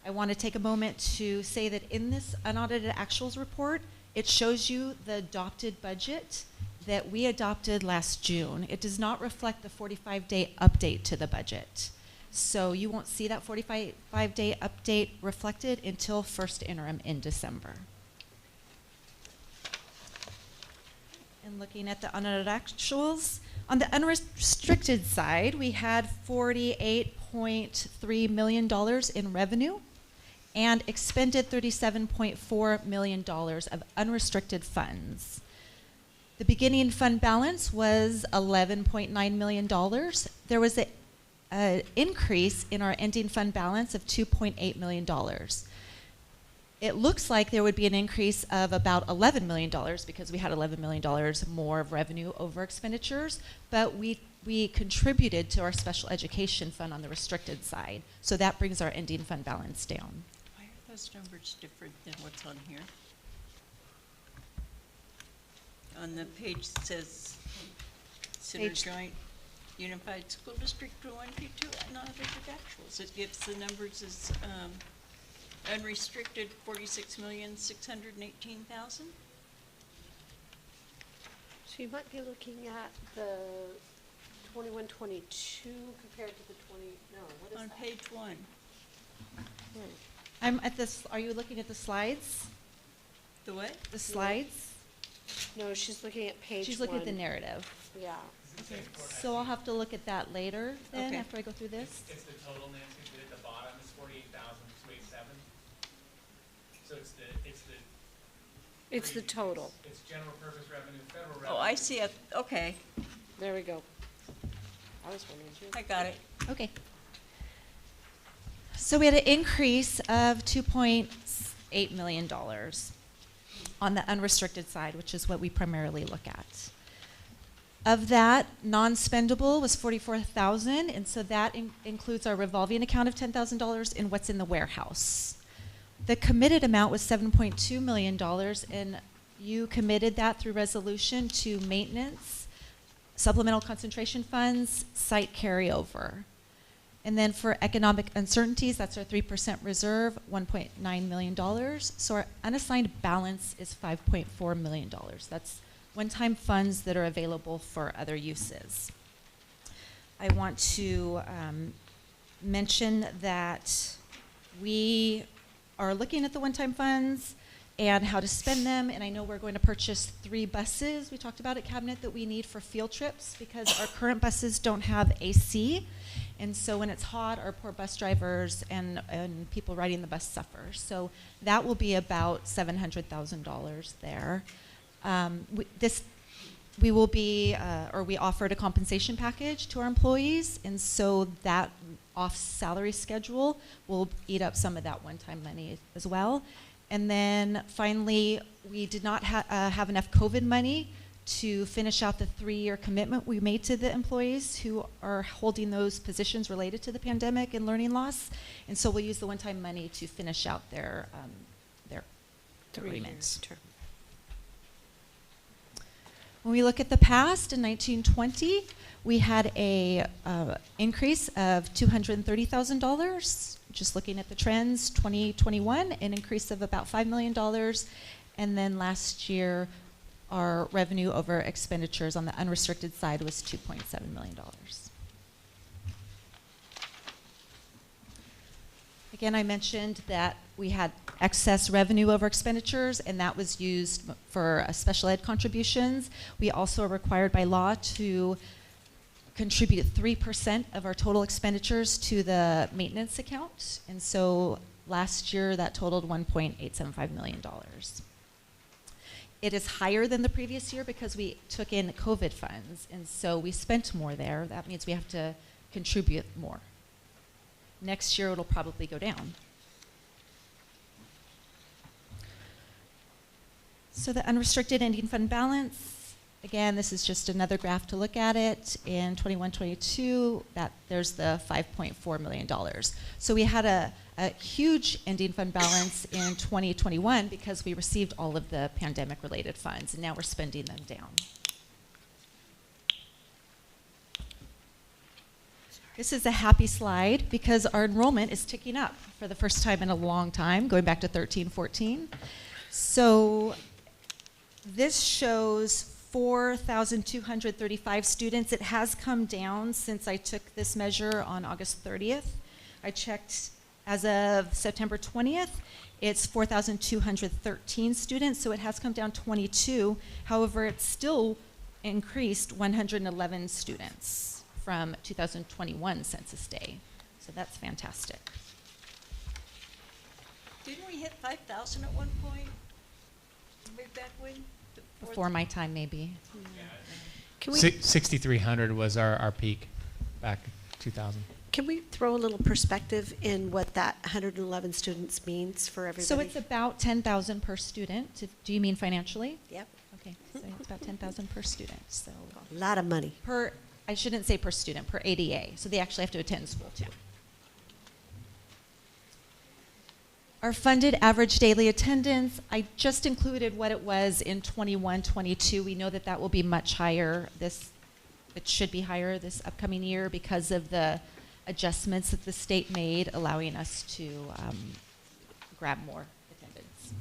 Speaker 12: I want to take a moment to say that in this unaudited actuals report, it shows you the adopted budget that we adopted last June. It does not reflect the 45-day update to the budget. So you won't see that 45-day update reflected until first interim in December. And looking at the unaudited actuals, on the unrestricted side, we had $48.3 million in revenue and expended $37.4 million of unrestricted funds. The beginning fund balance was $11.9 million. There was an increase in our ending fund balance of $2.8 million. It looks like there would be an increase of about $11 million because we had $11 million more of revenue over expenditures, but we contributed to our special education fund on the restricted side. So that brings our ending fund balance down.
Speaker 10: Why are those numbers different than what's on here? On the page that says Center Joint Unified School District P1, P2, unaudited actuals. It gives the numbers as unrestricted 46,618,000.
Speaker 2: So you might be looking at the 21-22 compared to the 20, no, what is
Speaker 10: On
Speaker 2: that?
Speaker 10: page 1.
Speaker 12: I'm at this, are you looking at the slides?
Speaker 10: The what?
Speaker 12: The slides?
Speaker 2: No, she's looking at page
Speaker 12: She's looking at the
Speaker 2: one.
Speaker 12: narrative.
Speaker 2: Yeah.
Speaker 12: Okay, so I'll have to look at that later then,
Speaker 10: Okay.
Speaker 12: after I go through this.
Speaker 6: It's the total, Nancy, but at the bottom is 48,287. So it's the
Speaker 2: It's the total.
Speaker 6: It's general purpose revenue, federal revenue.
Speaker 10: Oh, I see it. Okay,
Speaker 2: There we go. I was wondering too.
Speaker 10: I got it.
Speaker 12: Okay. So we had an increase of $2.8 million on the unrestricted side, which is what we primarily look at. Of that, non-spendable was $44,000, and so that includes our revolving account of $10,000 and what's in the warehouse. The committed amount was $7.2 million, and you committed that through resolution to maintenance, supplemental concentration funds, site carryover. And then for economic uncertainties, that's our 3% reserve, $1.9 million. So our unassigned balance is $5.4 million. That's one-time funds that are available for other uses. I want to mention that we are looking at the one-time funds and how to spend them, and I know we're going to purchase 3 buses, we talked about at Cabinet, that we need for field trips because our current buses don't have AC, and so when it's hot, our poor bus drivers and people riding the bus suffer. So that will be about $700,000 there. We will be, or we offered a compensation package to our employees, and so that off salary schedule will eat up some of that one-time money as well. And then finally, we did not have enough COVID money to finish out the 3-year commitment we made to the employees who are holding those positions related to the pandemic and learning loss. And so we'll use the one-time money to finish out their agreements. When we look at the past, in 1920, we had a increase of $230,000. Just looking at the trends, 2021, an increase of about $5 million. And then last year, our revenue over expenditures on the unrestricted side was $2.7 million. Again, I mentioned that we had excess revenue over expenditures, and that was used for special ed contributions. We also are required by law to contribute 3% of our total expenditures to the maintenance account, and so last year that totaled $1.875 million. It is higher than the previous year because we took in COVID funds, and so we spent more there. That means we have to contribute more. Next year it'll probably go down. So the unrestricted ending fund balance, Again, this is just another graph to look at it. In 21-22, that there's the $5.4 million. So we had a huge ending fund balance in 2021 because we received all of the pandemic-related funds, and now we're spending them down. This is a happy slide because our enrollment is ticking up for the first time in a long time, going back to 13-14. So this shows 4,235 students. It has come down since I took this measure on August 30th. I checked as of September 20th, it's 4,213 students, so it has come down 22. However, it's still increased 111 students from 2021 census day. So that's fantastic.
Speaker 10: Didn't we hit 5,000 at one point? Way back when?
Speaker 12: Before my time, maybe.
Speaker 2: Can we,
Speaker 6: 6,300 was our peak back 2000.
Speaker 2: can we throw a little perspective in what that 111 students means for everybody?
Speaker 12: So it's about 10,000 per student. Do you mean financially?
Speaker 2: Yep,
Speaker 12: Okay, so it's about 10,000 per student. So
Speaker 2: a lot of money.
Speaker 12: per, I shouldn't say per student, per ADA. So they actually have to attend school too. Our funded average daily attendance, I just included what it was in 21-22. We know that that will be much higher. It should be higher this upcoming year because of the adjustments that the state made, allowing us to grab more attendance.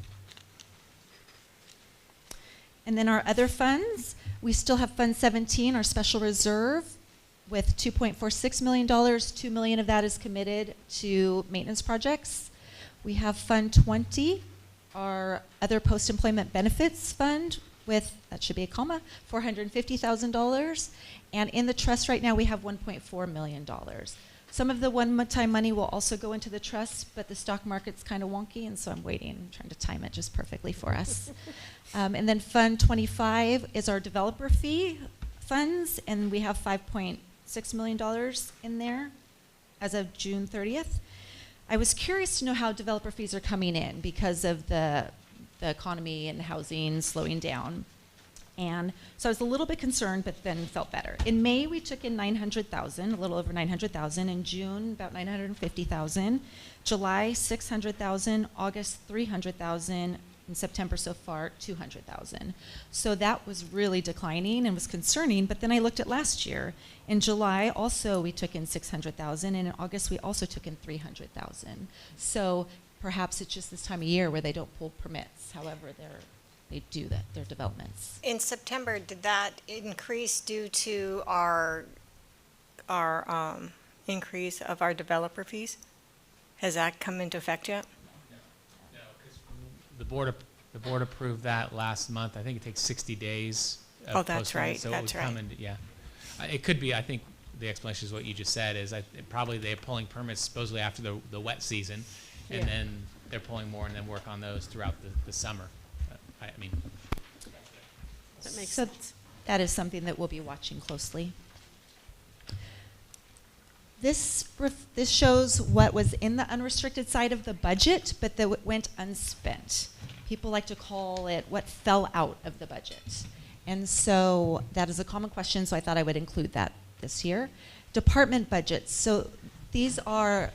Speaker 12: And then our other funds, we still have Fund 17, our special reserve, with $2.46 million. $2 million of that is committed to maintenance projects. We have Fund 20, our other post-employment benefits fund with, that should be a comma, $450,000. And in the trust right now, we have $1.4 million. Some of the one-time money will also go into the trust, but the stock market's kind of wonky, and so I'm waiting, trying to time it just perfectly for us. And then Fund 25 is our developer fee funds, and we have $5.6 million in there as of June 30th. I was curious to know how developer fees are coming in because of the economy and housing slowing down. And so I was a little bit concerned, but then felt better. In May, we took in 900,000, a little over 900,000. In June, about 950,000. July, 600,000. August, 300,000. In September so far, 200,000. So that was really declining and was concerning, but then I looked at last year. In July, also we took in 600,000, and in August we also took in 300,000. So perhaps it's just this time of year where they don't pull permits. However, they do their developments.
Speaker 3: In September, did that increase due to our increase of our developer fees? Has that come into effect yet?
Speaker 6: No, because the board approved that last month. I think it takes 60 days.
Speaker 3: Oh, that's
Speaker 6: postponement,
Speaker 3: right,
Speaker 6: so
Speaker 3: that's
Speaker 6: it would come
Speaker 3: right.
Speaker 6: into, yeah. It could be, I think the explanation is what you just said, is probably they're pulling permits supposedly after the wet season, and
Speaker 12: Yeah.
Speaker 6: then they're pulling more and then work on those throughout the summer. I mean,
Speaker 2: That makes
Speaker 12: So
Speaker 2: sense.
Speaker 12: that is something that we'll be watching closely. This shows what was in the unrestricted side of the budget, but that went unspent. People like to call it what fell out of the budget. And so that is a common question, so I thought I would include that this year. Department budgets. So these are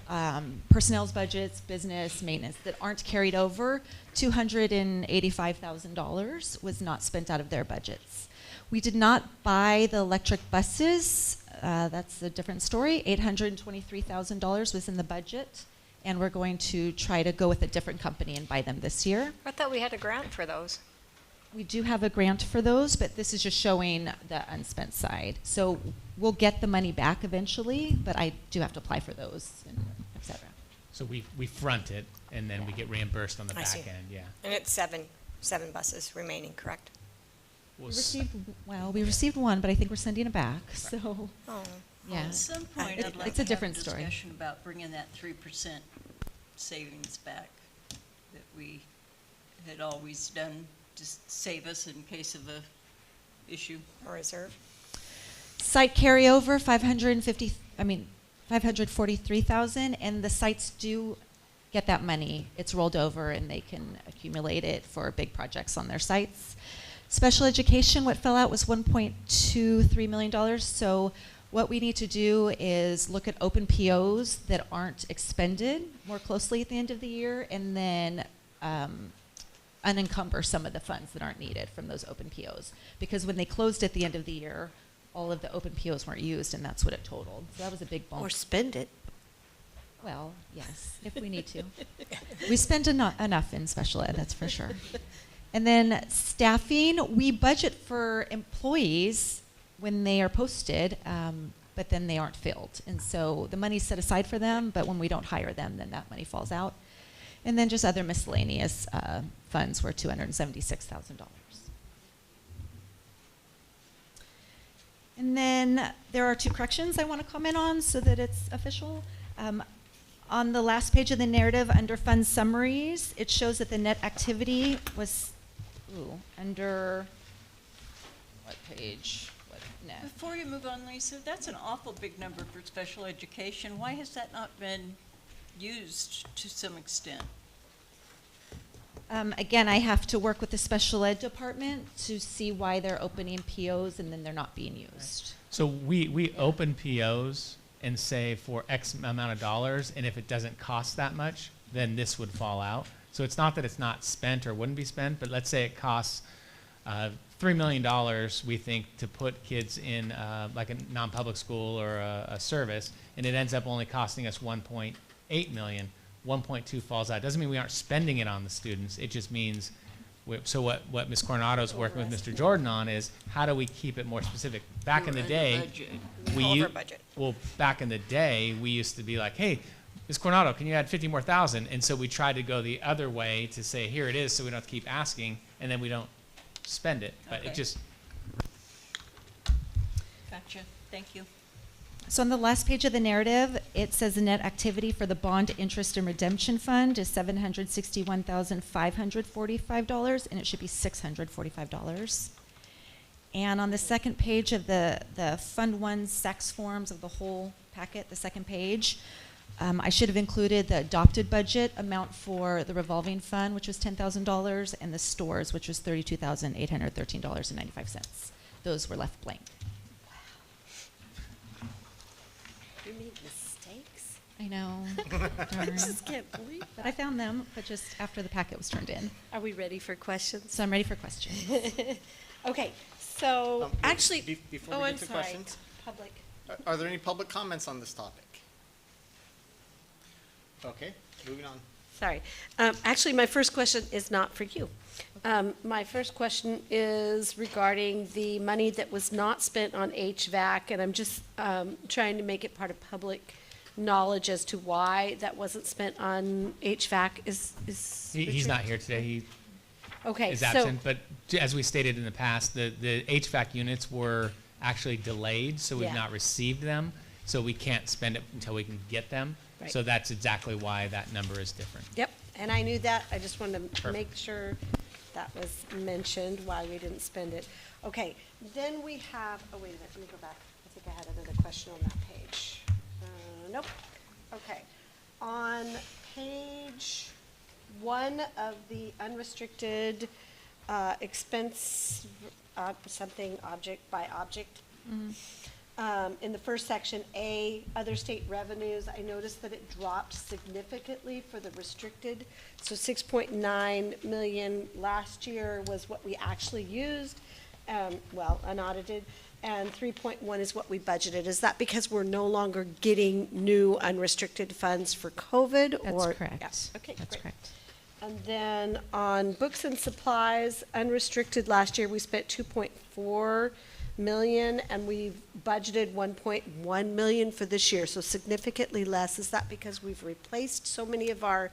Speaker 12: personnel's budgets, business, maintenance that aren't carried over. $285,000 was not spent out of their budgets. We did not buy the electric buses. That's a different story. $823,000 was in the budget, and we're going to try to go with a different company and buy them this year.
Speaker 3: I thought we had a grant for those.
Speaker 12: We do have a grant for those, but this is just showing the unspent side. So we'll get the money back eventually, but I do have to apply for those, and et cetera.
Speaker 6: so we front it, and then we get reambushed on the
Speaker 3: I
Speaker 6: back
Speaker 3: see.
Speaker 6: end, yeah.
Speaker 3: And it's seven buses remaining, correct?
Speaker 12: We received one, but I think we're sending it back, so,
Speaker 3: Oh.
Speaker 12: yeah.
Speaker 10: At some point, I'd like
Speaker 12: It's
Speaker 10: to
Speaker 12: a
Speaker 10: have
Speaker 12: different
Speaker 10: a
Speaker 12: story.
Speaker 10: discussion about bringing that 3% savings back that we had always done, just save us in case of a issue.
Speaker 3: Or reserve?
Speaker 12: Site carryover, 543,000, and the sites do get that money. It's rolled over and they can accumulate it for big projects on their sites. Special education, what fell out was $1.23 million. So what we need to do is look at open POs that aren't expended more closely at the end of the year, and then unencumber some of the funds that aren't needed from those open POs. Because when they closed at the end of the year, all of the open POs weren't used, and that's what it totaled. So that was a big bump.
Speaker 2: Or spend it.
Speaker 12: Well, yes, if we need to. We spend enough in special ed, that's for sure. And then staffing, we budget for employees when they are posted, but then they aren't filled. And so the money's set aside for them, but when we don't hire them, then that money falls out. And then just other miscellaneous funds were $276,000. And then there are 2 corrections I want to comment on so that it's official. On the last page of the narrative, under fund summaries, it shows that the net activity was under what page? What net?
Speaker 10: Before you move on, Lisa, that's an awful big number for special education. Why has that not been used to some extent?
Speaker 12: Again, I have to work with the special ed department to see why they're opening POs and then they're not being used.
Speaker 6: So we open POs and say for X amount of dollars, and if it doesn't cost that much, then this would fall out. So it's not that it's not spent or wouldn't be spent, but let's say it costs $3 million, we think, to put kids in like a non-public school or a service, and it ends up only costing us $1.8 million. 1.2 falls out. Doesn't mean we aren't spending it on the students. It just means, so what Ms. Coronado's working with Mr. Jordan on is how do we keep it more specific? Back in the day, back in the day, we used to be like, hey, Ms. Coronado, can you add 50 more thousand? And so we tried to go the other way to say, here it is, so we don't have to keep asking, and then we don't spend it. But it just.
Speaker 10: Gotcha. Thank you.
Speaker 12: So on the last page of the narrative, it says the net activity for the bond interest and redemption fund is $761,545, and it should be $645. And on the second page of the Fund 1 SACS forms of the whole packet, the second page, I should have included the adopted budget amount for the revolving fund, which was $10,000, and the stores, which was $32,813.95. Those were left blank.
Speaker 2: You made mistakes?
Speaker 12: I know.
Speaker 2: I
Speaker 12: Darn.
Speaker 2: just can't believe
Speaker 12: But I found them, but just after the packet was turned in.
Speaker 2: Are we ready for questions?
Speaker 12: So I'm ready for questions.
Speaker 2: Okay, so actually,
Speaker 1: Before
Speaker 2: oh,
Speaker 1: we
Speaker 2: I'm
Speaker 1: get to
Speaker 2: sorry.
Speaker 1: questions,
Speaker 2: Public.
Speaker 1: are there any public comments on this topic? Okay, moving on.
Speaker 2: Sorry. Actually, my first question is not for you. My first question is regarding the money that was not spent on HVAC, and I'm just trying to make it part of public knowledge as to why that wasn't spent on HVAC.
Speaker 6: He's not here today. He
Speaker 2: Okay,
Speaker 6: is
Speaker 2: so
Speaker 6: absent. But as we stated in the past, the HVAC units were actually delayed, so we've
Speaker 2: Yeah.
Speaker 6: not received them. So we can't spend it until we can get them.
Speaker 2: Right.
Speaker 6: So that's exactly why that number is different.
Speaker 2: Yep, and I knew that. I just wanted to
Speaker 6: Perfect.
Speaker 2: make sure that was mentioned, why we didn't spend it. Okay, then we have, oh, wait a minute, let me go back. I think I had another question on that page. Nope. Okay. On page 1 of the unrestricted expense, something object by object, in the first section, A, other state revenues, I noticed that it dropped significantly for the restricted. So 6.9 million last year was what we actually used, unaudited, and 3.1 is what we budgeted. Is that because we're no longer getting new unrestricted funds for COVID?
Speaker 12: That's
Speaker 2: or-
Speaker 12: correct.
Speaker 2: Yeah, okay,
Speaker 12: That's
Speaker 2: great.
Speaker 12: correct.
Speaker 2: And then on books and supplies, unrestricted, last year we spent 2.4 million, and we've budgeted 1.1 million for this year, so significantly less. Is that because we've replaced so many of our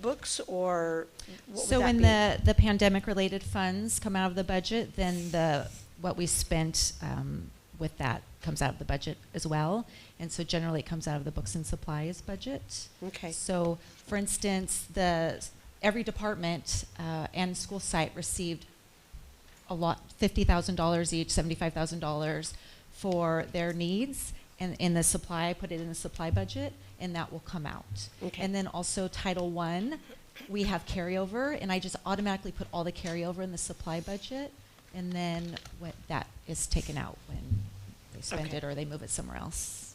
Speaker 2: books, or what would
Speaker 12: So
Speaker 2: that
Speaker 12: when
Speaker 2: be?
Speaker 12: the pandemic-related funds come out of the budget, then what we spent with that comes out of the budget as well. And so generally it comes out of the books and supplies budget.
Speaker 2: Okay.
Speaker 12: So, for instance, every department and school site received a lot, $50,000 each, $75,000 for their needs. And in the supply, I put it in the supply budget, and that will come out.
Speaker 2: Okay.
Speaker 12: And then also Title I, we have carryover, and I just automatically put all the carryover in the supply budget, and then what that is taken out when they spend
Speaker 2: Okay.
Speaker 12: it or they move it somewhere else.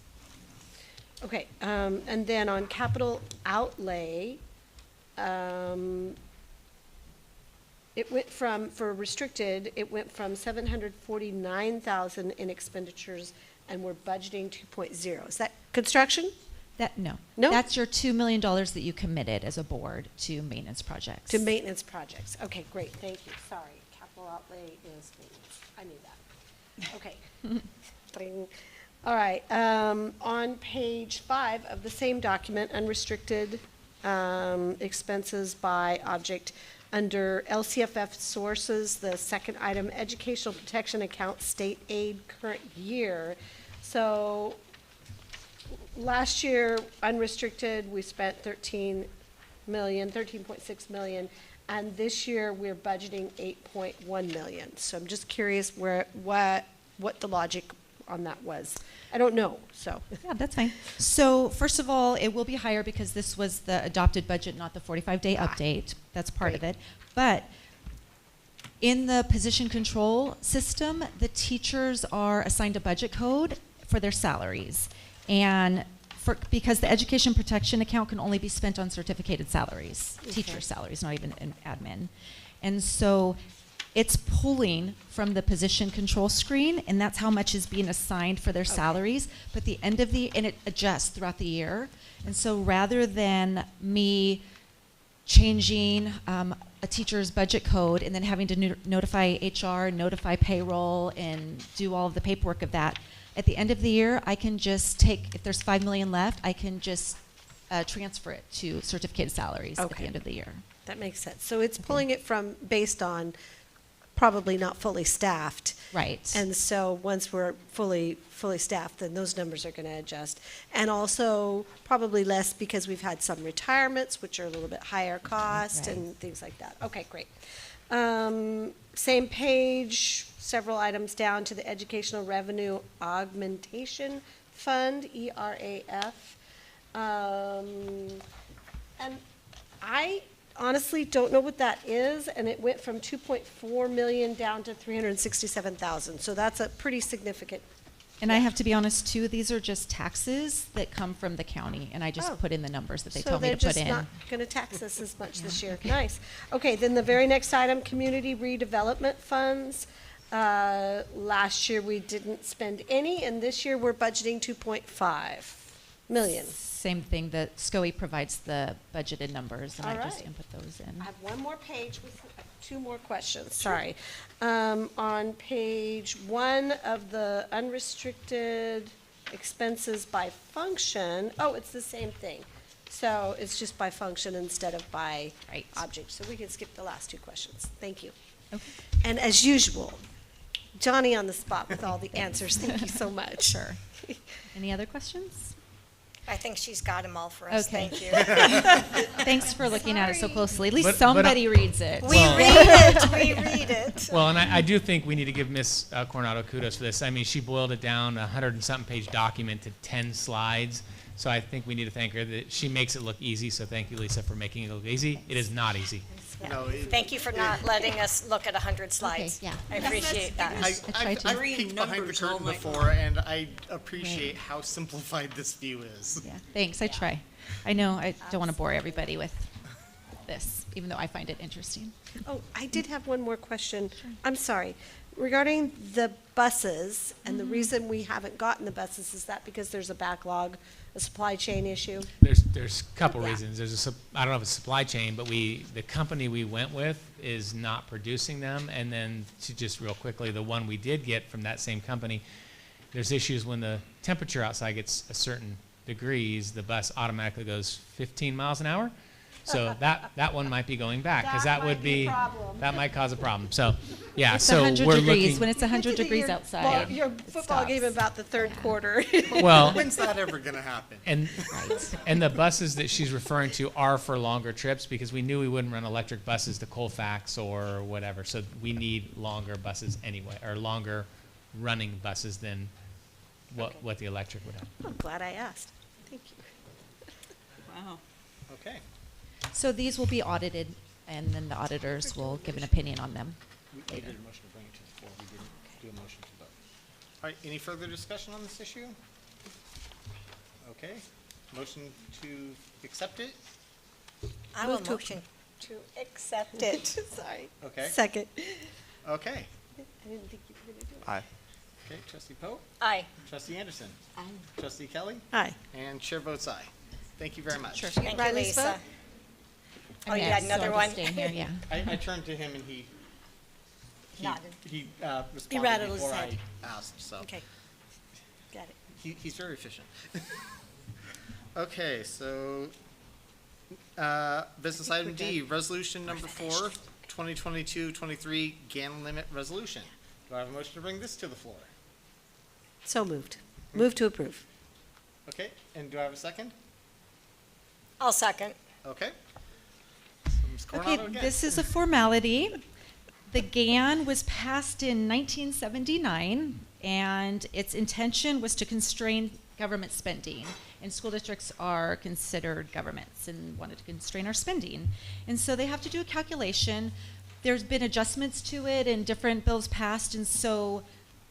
Speaker 2: Okay, and then on capital outlay, it went from, for restricted, it went from 749,000 in expenditures, and we're budgeting 2.0. Is that construction?
Speaker 12: No.
Speaker 2: No?
Speaker 12: That's your $2 million that you committed as a board to maintenance projects.
Speaker 2: To maintenance projects. Okay, great, thank you. Sorry, capital outlay is maintenance. I knew that. Okay. Bling. All right, on page 5 of the same document, unrestricted expenses by object, under LCFF sources, the second item, educational protection account, state aid current year. So last year, unrestricted, we spent 13.6 million, and this year, we're budgeting 8.1 million. So I'm just curious what the logic on that was. I don't know, so.
Speaker 12: Yeah, that's fine. So first of all, it will be higher because this was the adopted budget, not the 45-day update. That's part of
Speaker 2: Great.
Speaker 12: it. But in the position control system, the teachers are assigned a budget code for their salaries. And because the education protection account can only be spent on certificated salaries, teacher salaries, not even in admin. And so it's pulling from the position control screen, and that's how much is being assigned for their salaries. But the end of and it adjusts throughout the year. And so rather than me changing a teacher's budget code and then having to notify HR, notify payroll, and do all of the paperwork of that, at the end of the year, I can just take, if there's 5 million left, I can just transfer it to certificated salaries at the
Speaker 2: Okay.
Speaker 12: end of the year.
Speaker 2: That makes sense. So it's pulling it from, based on probably not fully staffed.
Speaker 12: Right.
Speaker 2: And so once we're fully staffed, then those numbers are going to adjust. And also probably less because we've had some retirements, which are a little bit higher cost
Speaker 12: Right.
Speaker 2: and things like that. Okay, great. Same page, several items down to the Educational Revenue Augmentation Fund, ERAF. And I honestly don't know what that is, and it went from 2.4 million down to 367,000. So that's a pretty significant.
Speaker 12: And I have to be honest too, these are just taxes that come from the county, and I just
Speaker 2: Oh.
Speaker 12: put in the numbers that they
Speaker 2: So
Speaker 12: told me
Speaker 2: they're
Speaker 12: to put
Speaker 2: just
Speaker 12: in.
Speaker 2: not going to tax us as much this year. Nice. Okay, then the very next item, community redevelopment funds. Last year, we didn't spend any, and this year, we're budgeting 2.5 million.
Speaker 12: Same thing, the SCOE provides the budgeted numbers, and
Speaker 2: All
Speaker 12: I just
Speaker 2: right.
Speaker 12: input those in.
Speaker 2: I have one more page with two more questions, sorry. On page 1 of the unrestricted expenses by function, oh, it's the same thing. So it's just by function instead of by
Speaker 12: Right.
Speaker 2: object. So we can skip the last two questions. Thank you.
Speaker 12: Okay.
Speaker 2: And as usual, Johnny on the spot with all the answers. Thank you so much.
Speaker 12: Sure. Any other questions?
Speaker 3: I think she's got them all for us.
Speaker 12: Okay.
Speaker 3: Thank you.
Speaker 12: Thanks for looking at it so closely. At least
Speaker 6: But-
Speaker 12: somebody reads it.
Speaker 3: We
Speaker 6: Well-
Speaker 3: read it, we read it.
Speaker 6: Well, and I do think we need to give Ms. Coronado kudos for this. I mean, she boiled it down, 100 and something page document to 10 slides. So I think we need to thank her that she makes it look easy. So thank you, Lisa, for making it look easy. It is not easy.
Speaker 1: No,
Speaker 3: Thank you for not letting us look at 100 slides.
Speaker 12: yeah.
Speaker 3: I appreciate that.
Speaker 12: try to.
Speaker 1: I've
Speaker 10: Reading
Speaker 1: peeked behind the
Speaker 10: numbers all
Speaker 1: curtain
Speaker 10: night
Speaker 1: before, and I appreciate how simplified this view is.
Speaker 12: Yeah, thanks, I try. I know I don't want to bore everybody with this, even though I find it interesting.
Speaker 2: Oh, I did have one more question. I'm sorry. Regarding the buses, and the reason we haven't gotten the buses, is that because there's a backlog, a supply chain issue?
Speaker 6: There's a couple
Speaker 2: Yeah.
Speaker 6: reasons. I don't know if it's supply chain, but the company we went with is not producing them. And then to just real quickly, the one we did get from that same company, there's issues when the temperature outside gets a certain degrees, the bus automatically goes 15 miles an hour. So that one might be going back, because
Speaker 2: That
Speaker 6: that would
Speaker 2: might be a
Speaker 6: be,
Speaker 2: problem.
Speaker 6: that might cause a problem. So, yeah,
Speaker 12: It's
Speaker 6: so
Speaker 12: 100
Speaker 6: we're
Speaker 12: degrees,
Speaker 6: looking.
Speaker 12: when it's 100 degrees
Speaker 2: Your-
Speaker 12: outside.
Speaker 2: Well, your
Speaker 12: it
Speaker 2: football game
Speaker 12: stops.
Speaker 2: about the third quarter.
Speaker 6: Well,
Speaker 1: When's that ever going to happen?
Speaker 6: and the buses that she's referring to are for longer trips, because we knew we wouldn't run electric buses to Colfax or whatever. So we need longer buses anyway, or longer running buses than what the electric would have.
Speaker 2: I'm glad I asked. Thank you.
Speaker 10: Wow.
Speaker 1: Okay.
Speaker 12: So these will be audited, and then the auditors will give an opinion on them.
Speaker 1: We did a motion to bring it to the floor. We didn't do a motion to vote. All right, any further discussion on this issue? Okay, motion to accept it?
Speaker 3: I will motion to accept it.
Speaker 2: Sorry.
Speaker 1: Okay.
Speaker 2: Second.
Speaker 1: Okay.
Speaker 2: I didn't think you were going to do it.
Speaker 11: Aye.
Speaker 1: Okay, trustee Pope,
Speaker 3: Aye.
Speaker 1: trustee Anderson, trustee Kelly,
Speaker 2: Aye.
Speaker 1: and chair votes aye. Thank you very much.
Speaker 12: Sure.
Speaker 3: Thank you,
Speaker 2: Riley's
Speaker 3: Lisa.
Speaker 2: vote?
Speaker 3: Oh, you
Speaker 12: Yes,
Speaker 3: had
Speaker 12: so
Speaker 3: another
Speaker 12: I'll
Speaker 3: one?
Speaker 12: just stay here, yeah.
Speaker 1: I turned to him and he
Speaker 3: Nodded.
Speaker 1: responded
Speaker 2: rattled his
Speaker 1: before I
Speaker 2: head.
Speaker 1: asked, so.
Speaker 2: Okay. Got it.
Speaker 1: He's very efficient. Okay, so, business item D, resolution number 4, 2022-23 GAN limit resolution. Do I have a motion to bring this to the floor?
Speaker 2: So moved. Move to approve.
Speaker 1: Okay, and do I have a second?
Speaker 3: I'll second.
Speaker 1: Okay. So Ms.
Speaker 12: Okay,
Speaker 1: Coronado again.
Speaker 12: this is a formality. The GAN was passed in 1979, and its intention was to constrain government spending. And school districts are considered governments and wanted to constrain our spending. And so they have to do a calculation. There's been adjustments to it and different bills passed, and so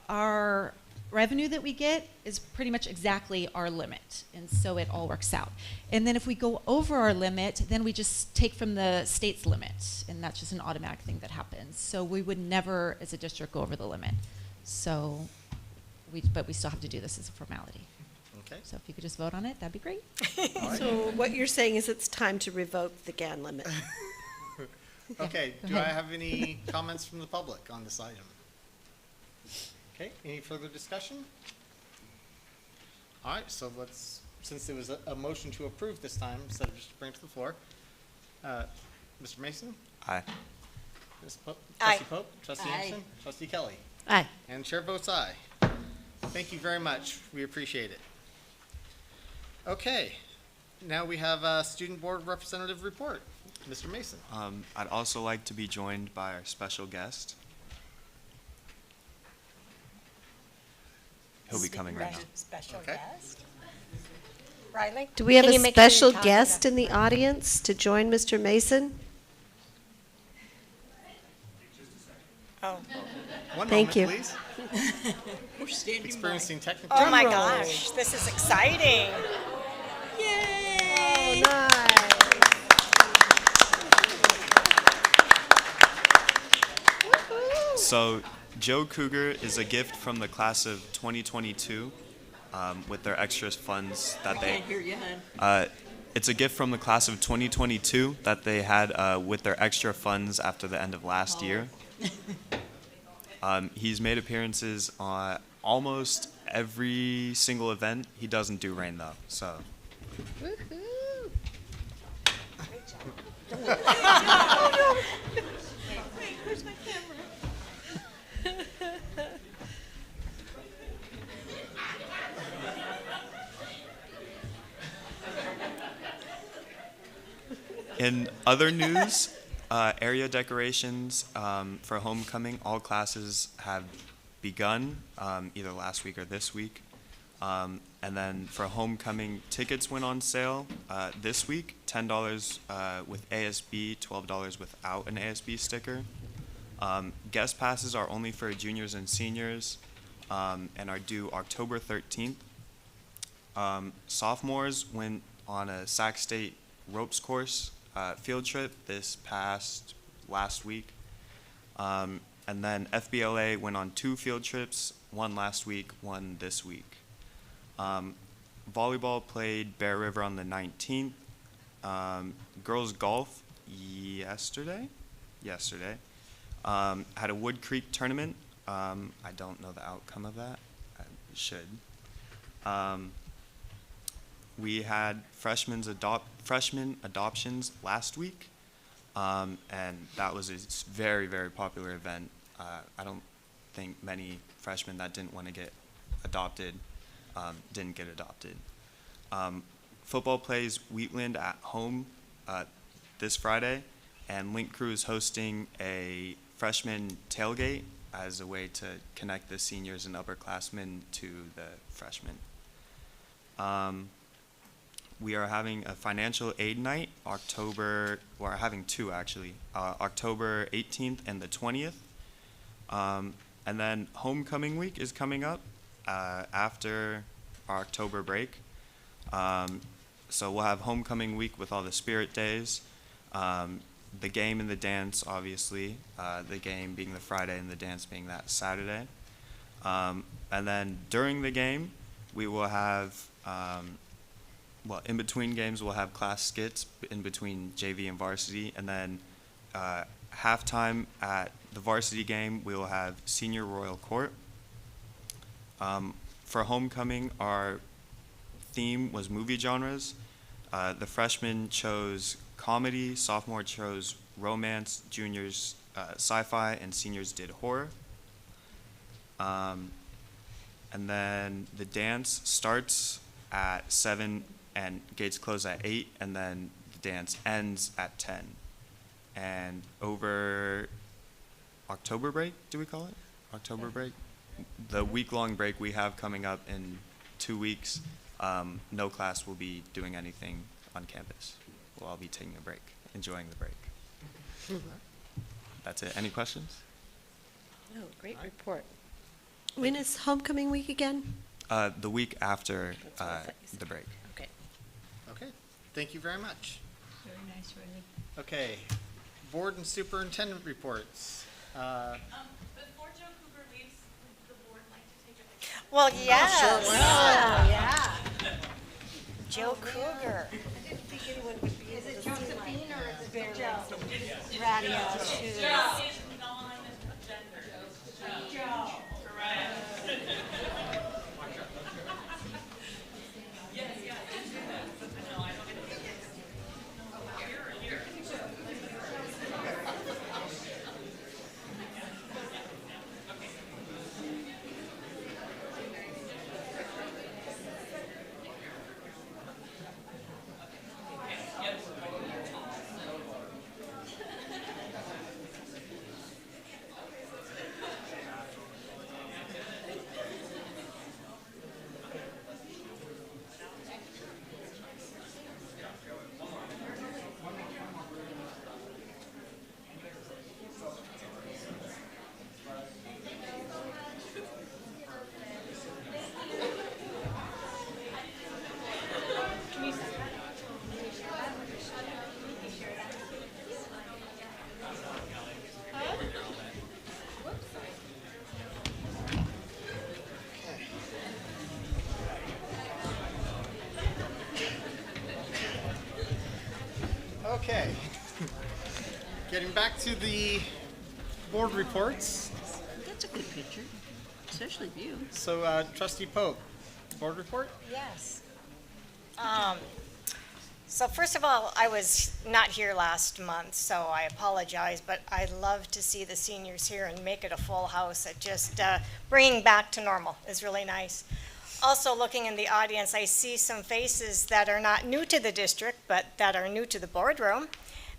Speaker 12: our revenue that we get is pretty much exactly our limit, and so it all works out. And then if we go over our limit, then we just take from the state's limit, and that's just an automatic thing that happens. So we would never, as a district, go over the limit. So, but we still have to do this as a formality.
Speaker 1: Okay.
Speaker 12: So if you could just vote on it, that'd be great.
Speaker 1: All right.
Speaker 2: So what you're saying is it's time to revoke the GAN limit.
Speaker 1: Okay,
Speaker 12: go
Speaker 1: do I
Speaker 12: ahead.
Speaker 1: have any comments from the public on this item? Okay, any further discussion? All right, so let's, since there was a motion to approve this time, instead of just to bring it to the floor, Mr. Mason?
Speaker 11: Aye.
Speaker 1: Ms. Pope?
Speaker 3: Aye.
Speaker 1: Trustee Pope? Trustee
Speaker 10: Aye.
Speaker 1: Anderson? Trustee Kelly?
Speaker 2: Aye.
Speaker 1: And chair votes aye. Thank you very much. We appreciate it. Okay, now we have a student board representative report. Mr. Mason?
Speaker 11: I'd also like to be joined by our special guest. He'll be coming right now.
Speaker 3: Special
Speaker 1: Okay.
Speaker 3: guest. Riley?
Speaker 2: Do we have
Speaker 3: Can
Speaker 2: a
Speaker 3: you make sure you're
Speaker 2: special
Speaker 3: talking
Speaker 2: guest
Speaker 3: to-
Speaker 2: in the audience to join Mr. Mason?
Speaker 3: Oh.
Speaker 1: One
Speaker 2: Thank
Speaker 1: moment,
Speaker 2: you.
Speaker 1: please.
Speaker 10: We're standing by.
Speaker 1: Experiencing technical.
Speaker 3: Oh my
Speaker 2: roll.
Speaker 3: gosh, this is exciting.
Speaker 2: Oh, nice.
Speaker 11: So Joe Cougar is a gift from the class of 2022 with their extra funds that they.
Speaker 10: Can't hear you, hon.
Speaker 11: It's a gift from the class of 2022 that they had with their extra funds after the end of last year. He's made appearances on almost every single event. He doesn't do rain though, so. In other news, area decorations for homecoming, all classes have begun, either last week or this week. And then for homecoming, tickets went on sale this week, $10 with ASB, $12 without an ASB sticker. Guest passes are only for juniors and seniors and are due October 13th. Sophomores went on a Sac State ropes course field trip last week. And then FBLA went on 2 field trips, one last week, one this week. Volleyball played Bear River on the 19th. Girls golf yesterday. Had a Wood Creek tournament. I don't know the outcome of that. I should. We had freshman adoptions last week, and that was a very, very popular event. I don't think many freshmen that didn't want to get adopted didn't get adopted. Football plays Wheatland at home this Friday, and Link Crew is hosting a freshman tailgate as a way to connect the seniors and upperclassmen to the freshmen. we are having a financial aid night we're having two actually, October 18th and the 20th. And then homecoming week is coming up after our October break. So we'll have homecoming week with all the spirit days, the game and the dance, obviously, the game being the Friday and the dance being that Saturday. And then during the game, we will have, in between games, we'll have class skits in between JV and varsity. And then halftime at the varsity game, we will have senior royal court. For homecoming, our theme was movie genres. The freshmen chose comedy, sophomore chose romance, juniors sci-fi, and seniors did horror. And then the dance starts at 7 and gates close at 8, and then the dance ends at 10. And over October break, do we call it? October break? The week-long break we have coming up in 2 weeks, no class will be doing anything on campus. We'll all be taking a break, enjoying the break. That's it. Any questions?
Speaker 2: Oh, great report. When is homecoming week again?
Speaker 11: The week after
Speaker 2: That's what I thought you said.
Speaker 11: the break.
Speaker 2: Okay.
Speaker 1: Okay, thank you very much.
Speaker 10: Very nice, Riley.
Speaker 1: Okay, board and superintendent reports.
Speaker 8: Before Joe Cougar leaves, would the board like to take a picture?
Speaker 3: Well, yes.
Speaker 1: why not?
Speaker 3: Yeah. Joe Cougar.
Speaker 2: I didn't think anyone would be able to see Josephine or is it Joe? Ratty shoes.
Speaker 8: Joe is non-gender. Joe. Correct.
Speaker 1: Okay. Getting back to the board reports.
Speaker 10: That's a good picture, especially of you.
Speaker 1: So trustee Pope, board report?
Speaker 3: Yes. So first of all, I was not here last month, so I apologize, but I love to see the seniors here and make it a full house. It just bringing back to normal is really nice. Also, looking in the audience, I see some faces that are not new to the district, but that are new to the boardroom.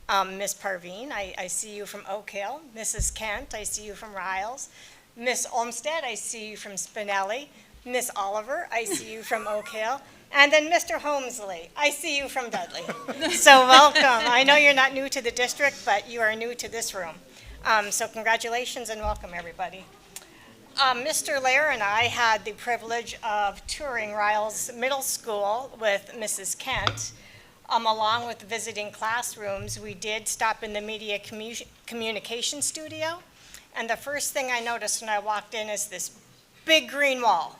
Speaker 3: Ms. Parveen, I see you from Oak Hill. Mrs. Kent, I see you from Riles. Miss Olmsted, I see you from Spinelli. Miss Oliver, I see you from Oak Hill. And then Mr. Holmesley, I see you from Dudley. So welcome. I know you're not new to the district, but you are new to this room. So congratulations and welcome, everybody. Mr. Lair and I had the privilege of touring Riles Middle School with Mrs. Kent. Along with visiting classrooms, we did stop in the media communication studio. And the first thing I noticed when I walked in is this big green wall.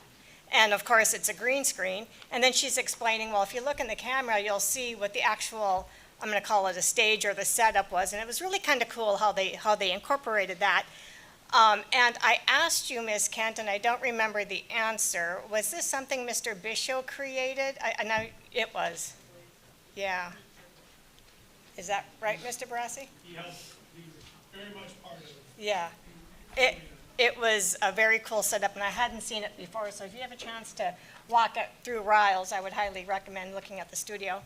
Speaker 3: And of course, it's a green screen. And then she's explaining, well, if you look in the camera, you'll see what the actual, I'm going to call it a stage or the setup was. And it was really kind of cool how they incorporated that. And I asked you, Ms. Kent, and I don't remember the answer. Was this something Mr. Bishop created? I know it was. Yeah. Is that right, Mr. Barassi?
Speaker 4: He was very much part of it.
Speaker 3: Yeah. It was a very cool setup, and I hadn't seen it before, so if you have a chance to walk it through Riles, I would highly recommend looking at the studio.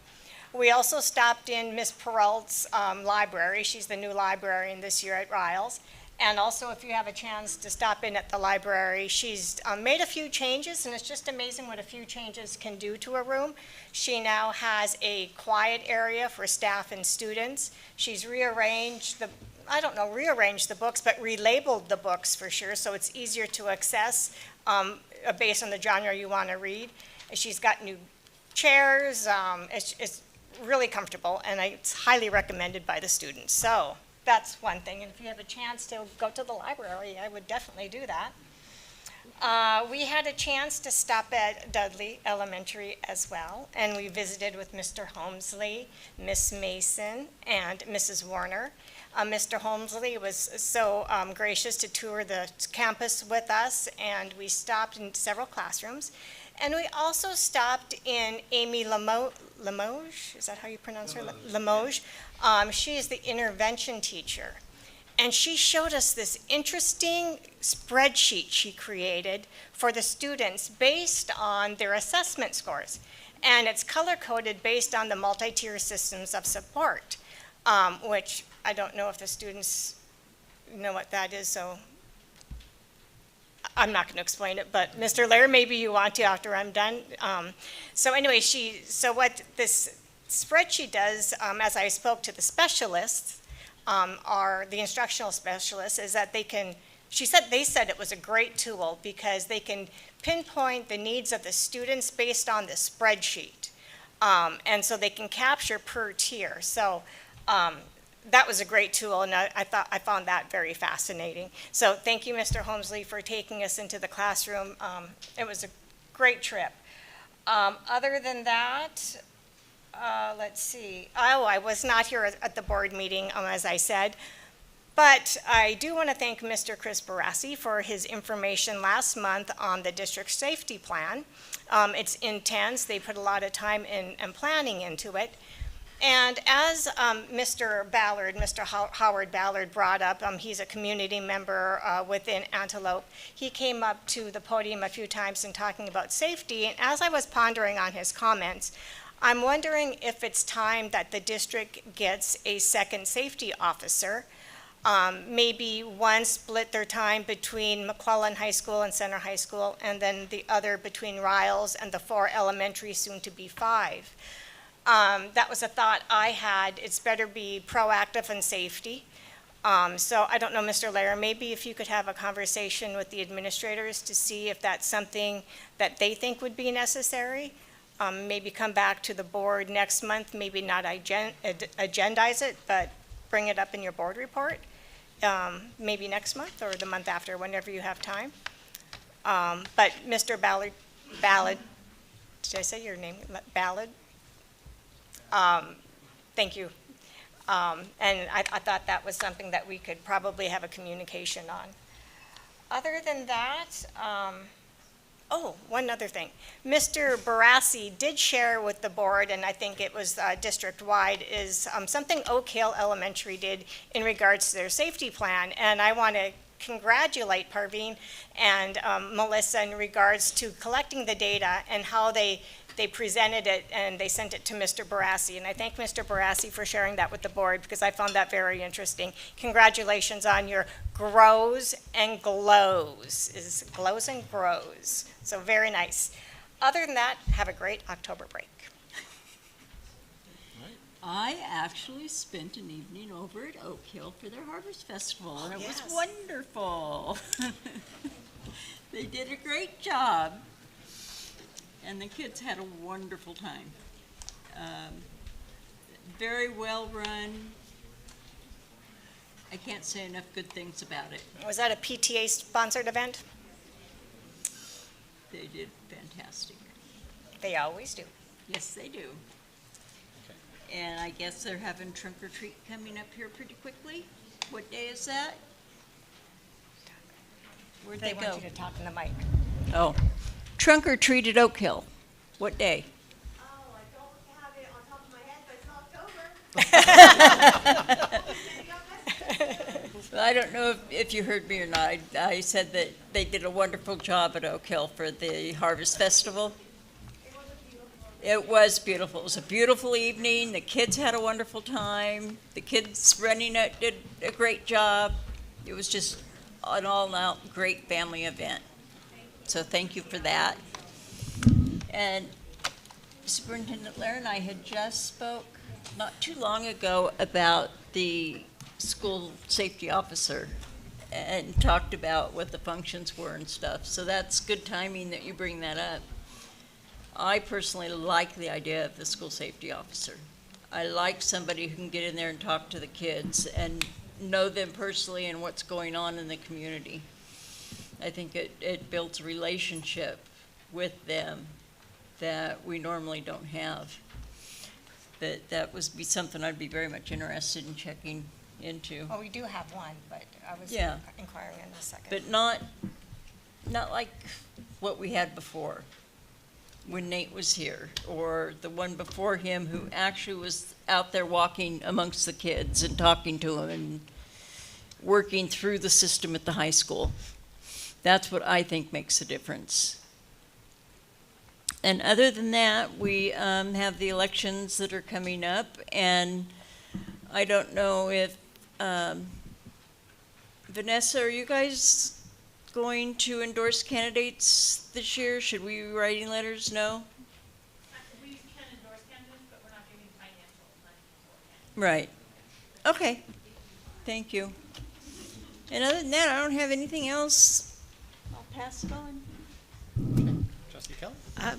Speaker 3: We also stopped in Miss Peralt's library. She's the new librarian this year at Riles. And also, if you have a chance to stop in at the library, she's made a few changes, and it's just amazing what a few changes can do to a room. She now has a quiet area for staff and students. She's rearranged rearranged the books, but relabeled the books for sure, so it's easier to access based on the genre you want to read. She's got new chairs. It's really comfortable, and it's highly recommended by the students. So that's one thing, and if you have a chance to go to the library, I would definitely do that. We had a chance to stop at Dudley Elementary as well, and we visited with Mr. Holmesley, Miss Mason, and Mrs. Warner. Mr. Holmesley was so gracious to tour the campus with us, and we stopped in several classrooms. And we also stopped in Amy Limoges, is that how you pronounce her? Limoges. She is the intervention teacher. And she showed us this interesting spreadsheet she created for the students based on their assessment scores. And it's color-coded based on the multi-tier systems of support, which I don't know if the students know what that is, so I'm not going to explain it, but Mr. Lair, maybe you want to after I'm done. So anyway, so what this spreadsheet does, as I spoke to the specialists, the instructional specialists, is that they said it was a great tool because they can pinpoint the needs of the students based on the spreadsheet. And so they can capture per tier. So that was a great tool, and I found that very fascinating. So thank you, Mr. Holmesley, for taking us into the classroom. It was a great trip. Other than that, let's see. Oh, I was not here at the board meeting, as I said, but I do want to thank Mr. Chris Barassi for his information last month on the district safety plan. It's intense. They put a lot of time and planning into it. And as Mr. Howard Ballard brought up, he's a community member within Antelope. He came up to the podium a few times and talking about safety, and as I was pondering on his comments, I'm wondering if it's time that the district gets a second safety officer. Maybe one split their time between McClellan High School and Center High School, and then the other between Riles and the 4 elementary, soon to be 5. That was a thought I had. It's better be proactive in safety. So I don't know, Mr. Lair, maybe if you could have a conversation with the administrators to see if that's something that they think would be necessary. Maybe come back to the board next month, maybe not agendize it, but bring it up in your board report. Maybe next month or the month after, whenever you have time. But Mr. Ballard, did I say your name? Ballard? Thank you. And I thought that was something that we could probably have a communication on. Other than that, one other thing. Mr. Barassi did share with the board, and I think it was district-wide, is something Oak Hill Elementary did in regards to their safety plan. And I want to congratulate Parveen and Melissa in regards to collecting the data and how they presented it and they sent it to Mr. Barassi. And I thank Mr. Barassi for sharing that with the board because I found that very interesting. Congratulations on your grows and glows. Is glows and grows. So very nice. Other than that, have a great October break.
Speaker 10: I actually spent an evening over at Oak Hill for their Harvest Festival, and it was wonderful. They did a great job, and the kids had a wonderful time. Very well run. I can't say enough good things about it.
Speaker 3: Was that a PTA-sponsored event?
Speaker 10: They did fantastic.
Speaker 3: They always do.
Speaker 10: Yes, they do. And I guess they're having trunk or treat coming up here pretty quickly. What day is that? Where'd they go?
Speaker 3: They want you to talk in the mic.
Speaker 10: Oh, trunk or treat at Oak Hill. What day?
Speaker 2: Oh, I don't have it on top of my head, but it's October.
Speaker 10: Well, I don't know if you heard me or not. I said that they did a wonderful job at Oak Hill for the Harvest Festival. It was beautiful. It was a beautiful evening. The kids had a wonderful time. The kids running it did a great job. It was just an all-out great family event. So thank you for that. And Superintendent Lair and I had just spoke not too long ago about the school safety officer and talked about what the functions were and stuff. So that's good timing that you bring that up. I personally like the idea of the school safety officer. I like somebody who can get in there and talk to the kids and know them personally and what's going on in the community. I think it builds a relationship with them that we normally don't have. That would be something I'd be very much interested in checking into.
Speaker 3: Well, we do have one, but I was
Speaker 10: Yeah.
Speaker 3: inquiring in a second.
Speaker 10: But not like what we had before, when Nate was here, or the one before him who actually was out there walking amongst the kids and talking to them and working through the system at the high school. That's what I think makes a difference. And other than that, we have the elections that are coming up, and I don't know if, Vanessa, are you guys going to endorse candidates this year? Should we be writing letters? No?
Speaker 8: We can endorse candidates, but we're not giving financial money for candidates.
Speaker 10: Right. Okay. Thank you. And other than that, I don't have anything else. I'll pass it on.
Speaker 1: Trustee Kelly?
Speaker 2: I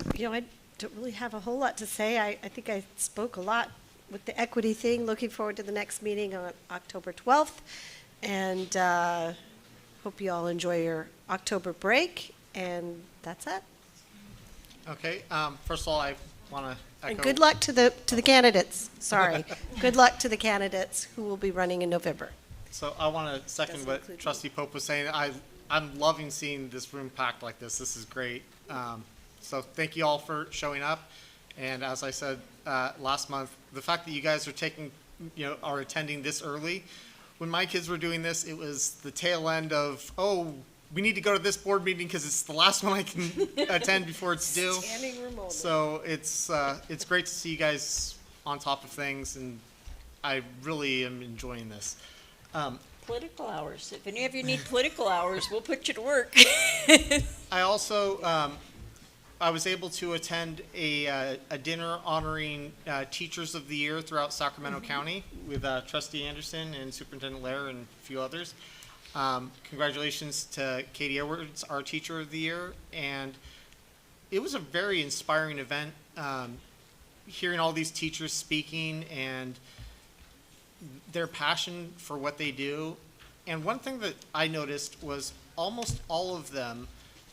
Speaker 2: don't really have a whole lot to say. I think I spoke a lot with the equity thing. Looking forward to the next meeting on October 12th. And hope you all enjoy your October break. And that's it.
Speaker 1: Okay, first of all, I want to echo.
Speaker 2: And good luck to the candidates. Sorry. Good luck to the candidates who will be running in November.
Speaker 1: So I want to second
Speaker 2: Doesn't
Speaker 1: what
Speaker 2: include me.
Speaker 1: Trustee Pope was saying. I'm loving seeing this room packed like this. This is great. So thank you all for showing up. And as I said last month, the fact that you guys are attending this early. When my kids were doing this, it was the tail end of, oh, we need to go to this board meeting because it's the last one I can attend before it's due.
Speaker 2: Standing room only.
Speaker 1: So it's great to see you guys on top of things, and I really am enjoying this.
Speaker 10: Political hours. If any of you need political hours, we'll put you to work.
Speaker 1: I also, I was able to attend a dinner honoring Teachers of the Year throughout Sacramento County with Trustee Anderson and Superintendent Lair and a few others. Congratulations to Katie Edwards, our Teacher of the Year, and it was a very inspiring event. Hearing all these teachers speaking and their passion for what they do. And one thing that I noticed was almost all of them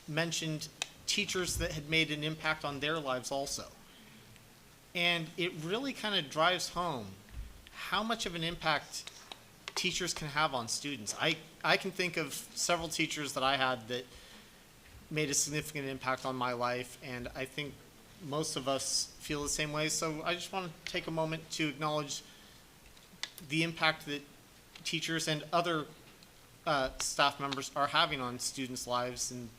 Speaker 1: mentioned teachers that had made an impact on their lives also. And it really kind of drives home how much of an impact teachers can have on students. I can think of several teachers that I had that made a significant impact on my life, and I think most of us feel the same way. So I just want to take a moment to acknowledge the impact that teachers and other staff members are having on students' lives. And,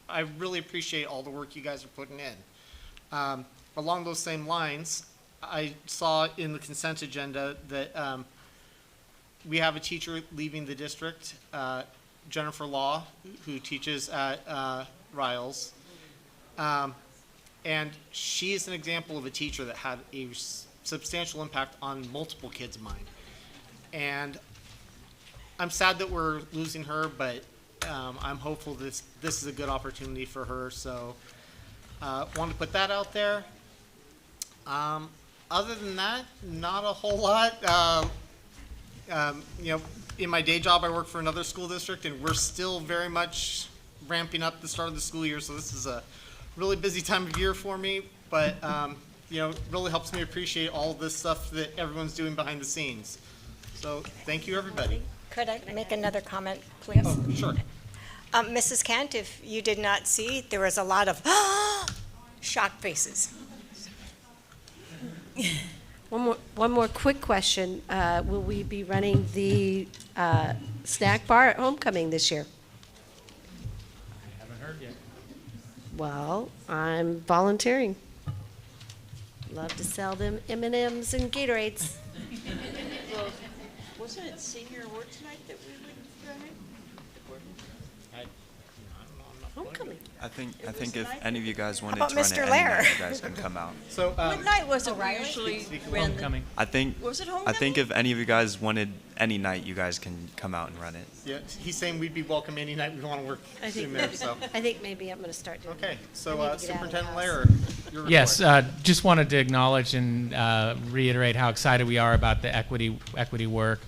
Speaker 1: I really appreciate all the work you guys are putting in. Along those same lines, I saw in the consent agenda that we have a teacher leaving the district, Jennifer Law, who teaches at Riles. And she is an example of a teacher that had a substantial impact on multiple kids' mind. And I'm sad that we're losing her, but I'm hopeful this is a good opportunity for her. So wanted to put that out there. Other than that, not a whole lot. In my day job, I work for another school district, and we're still very much ramping up the start of the school year. So this is a really busy time of year for me, but it really helps me appreciate all this stuff that everyone's doing behind the scenes. So thank you, everybody.
Speaker 3: Could I make another comment, please?
Speaker 1: Oh, sure.
Speaker 3: Mrs. Kent, if you did not see, there was a lot of shocked faces.
Speaker 2: One more quick question. Will we be running the snack bar at homecoming this year?
Speaker 6: I haven't heard yet.
Speaker 2: Well, I'm volunteering. Love to sell them M&Ms and Gatorades.
Speaker 10: Well, wasn't it senior awards night that we would
Speaker 2: Homecoming.
Speaker 11: I think if any of you guys wanted
Speaker 3: about
Speaker 11: to run
Speaker 3: Mr.
Speaker 11: it any
Speaker 3: Lair?
Speaker 11: night, you guys can come out.
Speaker 1: So,
Speaker 10: What night was it usually when the,
Speaker 6: Homecoming.
Speaker 11: I think
Speaker 10: was it
Speaker 11: I
Speaker 10: homecoming?
Speaker 11: think if any of you guys wanted any night, you guys can come out and run it.
Speaker 1: yeah, he's saying we'd be welcome any night we want to work
Speaker 2: I think
Speaker 1: in there, so.
Speaker 2: I think maybe I'm going to start doing
Speaker 1: Okay,
Speaker 2: I
Speaker 1: so
Speaker 2: need to get out of the
Speaker 1: Superintendent
Speaker 2: house.
Speaker 1: Lair, your report.
Speaker 6: Yes, just wanted to acknowledge and reiterate how excited we are about the equity work.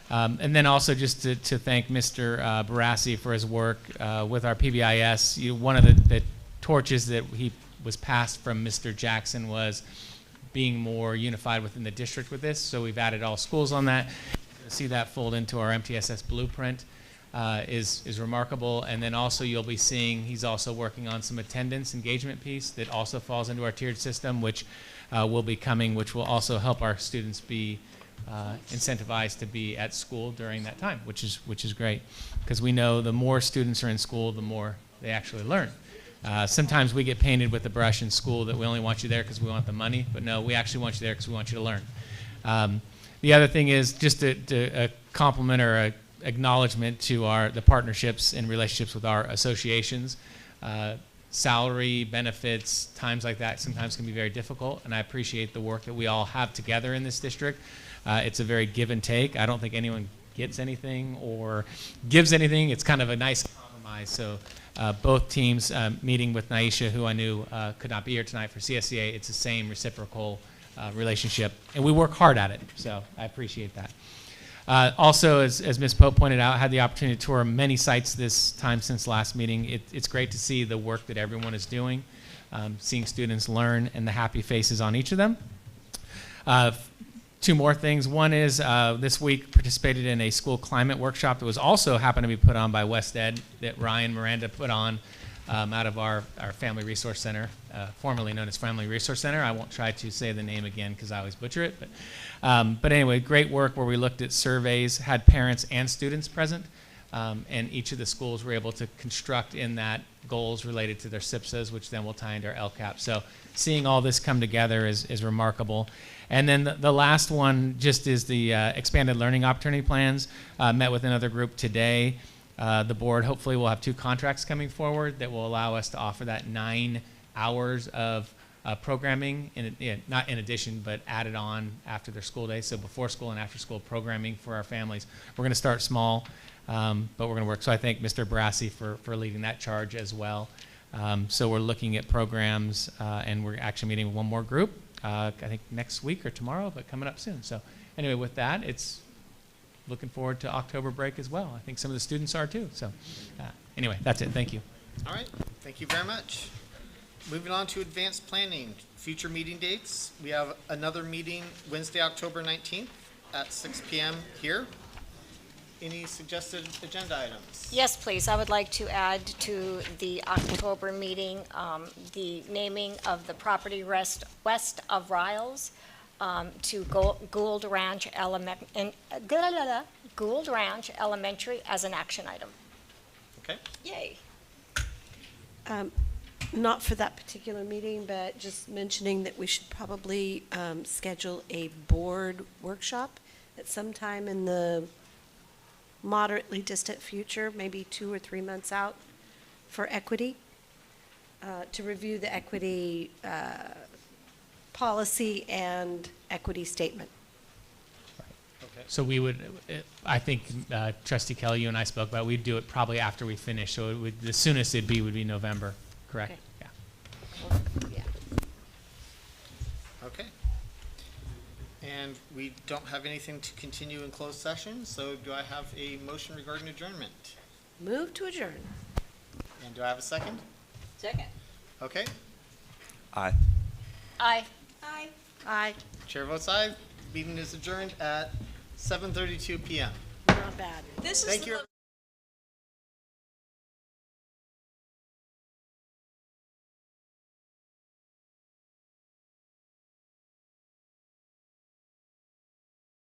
Speaker 6: And then also just to thank Mr. Barassi for his work with our PBIS. One of the torches that he was passed from Mr. Jackson was being more unified within the district with this. So we've added all schools on that. To see that fold into our MTSS blueprint is remarkable. And then also you'll be seeing he's also working on some attendance engagement piece that also falls into our tiered system, which will be coming, which will also help our students be incentivized to be at school during that time, which is great, because we know the more students are in school, the more they actually learn. Sometimes we get painted with the brush in school that we only want you there because we want the money, but no, we actually want you there because we want you to learn. The other thing is just a compliment or a acknowledgement to the partnerships and relationships with our associations. Salary, benefits, times like that sometimes can be very difficult, and I appreciate the work that we all have together in this district. It's a very give and take. I don't think anyone gets anything or gives anything. It's kind of a nice compromise. So both teams, meeting with Naisha, who I knew could not be here tonight for CSCA, it's the same reciprocal relationship, and we work hard at it. So I appreciate that. Also, as Ms. Pope pointed out, I had the opportunity to tour many sites this time since last meeting. It's great to see the work that everyone is doing, seeing students learn, and the happy faces on each of them. Two more things. One is this week participated in a school climate workshop that was also happened to be put on by West Ed that Ryan Miranda put on out of our Family Resource Center, formerly known as Family Resource Center. I won't try to say the name again because I always butcher it. But anyway, great work where we looked at surveys, had parents and students present, and each of the schools were able to construct in that goals related to their SIPSAs, which then will tie into our LCAP. So seeing all this come together is remarkable. And then the last one just is the expanded learning opportunity plans. Met with another group today. The board hopefully will have 2 contracts coming forward that will allow us to offer that 9 hours of programming, not in addition, but added on after their school day. So before school and after school programming for our families. We're going to start small, but we're going to work. So I thank Mr. Barassi for leading that charge as well. So we're looking at programs, and we're actually meeting with one more group, I think next week or tomorrow, but coming up soon. So anyway, with that, it's looking forward to October break as well. I think some of the students are too. So anyway, that's it. Thank you.
Speaker 1: All right, thank you very much. Moving on to advanced planning, future meeting dates. We have another meeting Wednesday, October 19th at 6 p.m. here. Any suggested agenda items?
Speaker 3: Yes, please. I would like to add to the October meeting, the naming of the property west of Riles to Gould Ranch Elementary as an action item.
Speaker 1: Okay.
Speaker 3: Yay.
Speaker 2: Not for that particular meeting, but just mentioning that we should probably schedule a board workshop at some time in the moderately distant future, maybe 2 or 3 months out, for equity, to review the equity policy and equity statement.
Speaker 1: Okay.
Speaker 6: So we would, I think Trustee Kelly, you and I spoke about, we'd do it probably after we finish. So it would, the soonest would be November, correct?
Speaker 2: Okay.
Speaker 6: Yeah.
Speaker 2: Yeah.
Speaker 1: Okay. And we don't have anything to continue in closed session, so do I have a motion regarding adjournment?
Speaker 2: Move to adjourn.
Speaker 1: And do I have a second?
Speaker 10: Second.
Speaker 1: Okay.
Speaker 11: Aye.
Speaker 3: Aye.
Speaker 2: Aye. Aye.
Speaker 1: Chair votes aye. Meeting is adjourned at 7:32 p.m.
Speaker 2: Not bad.
Speaker 1: Thank you.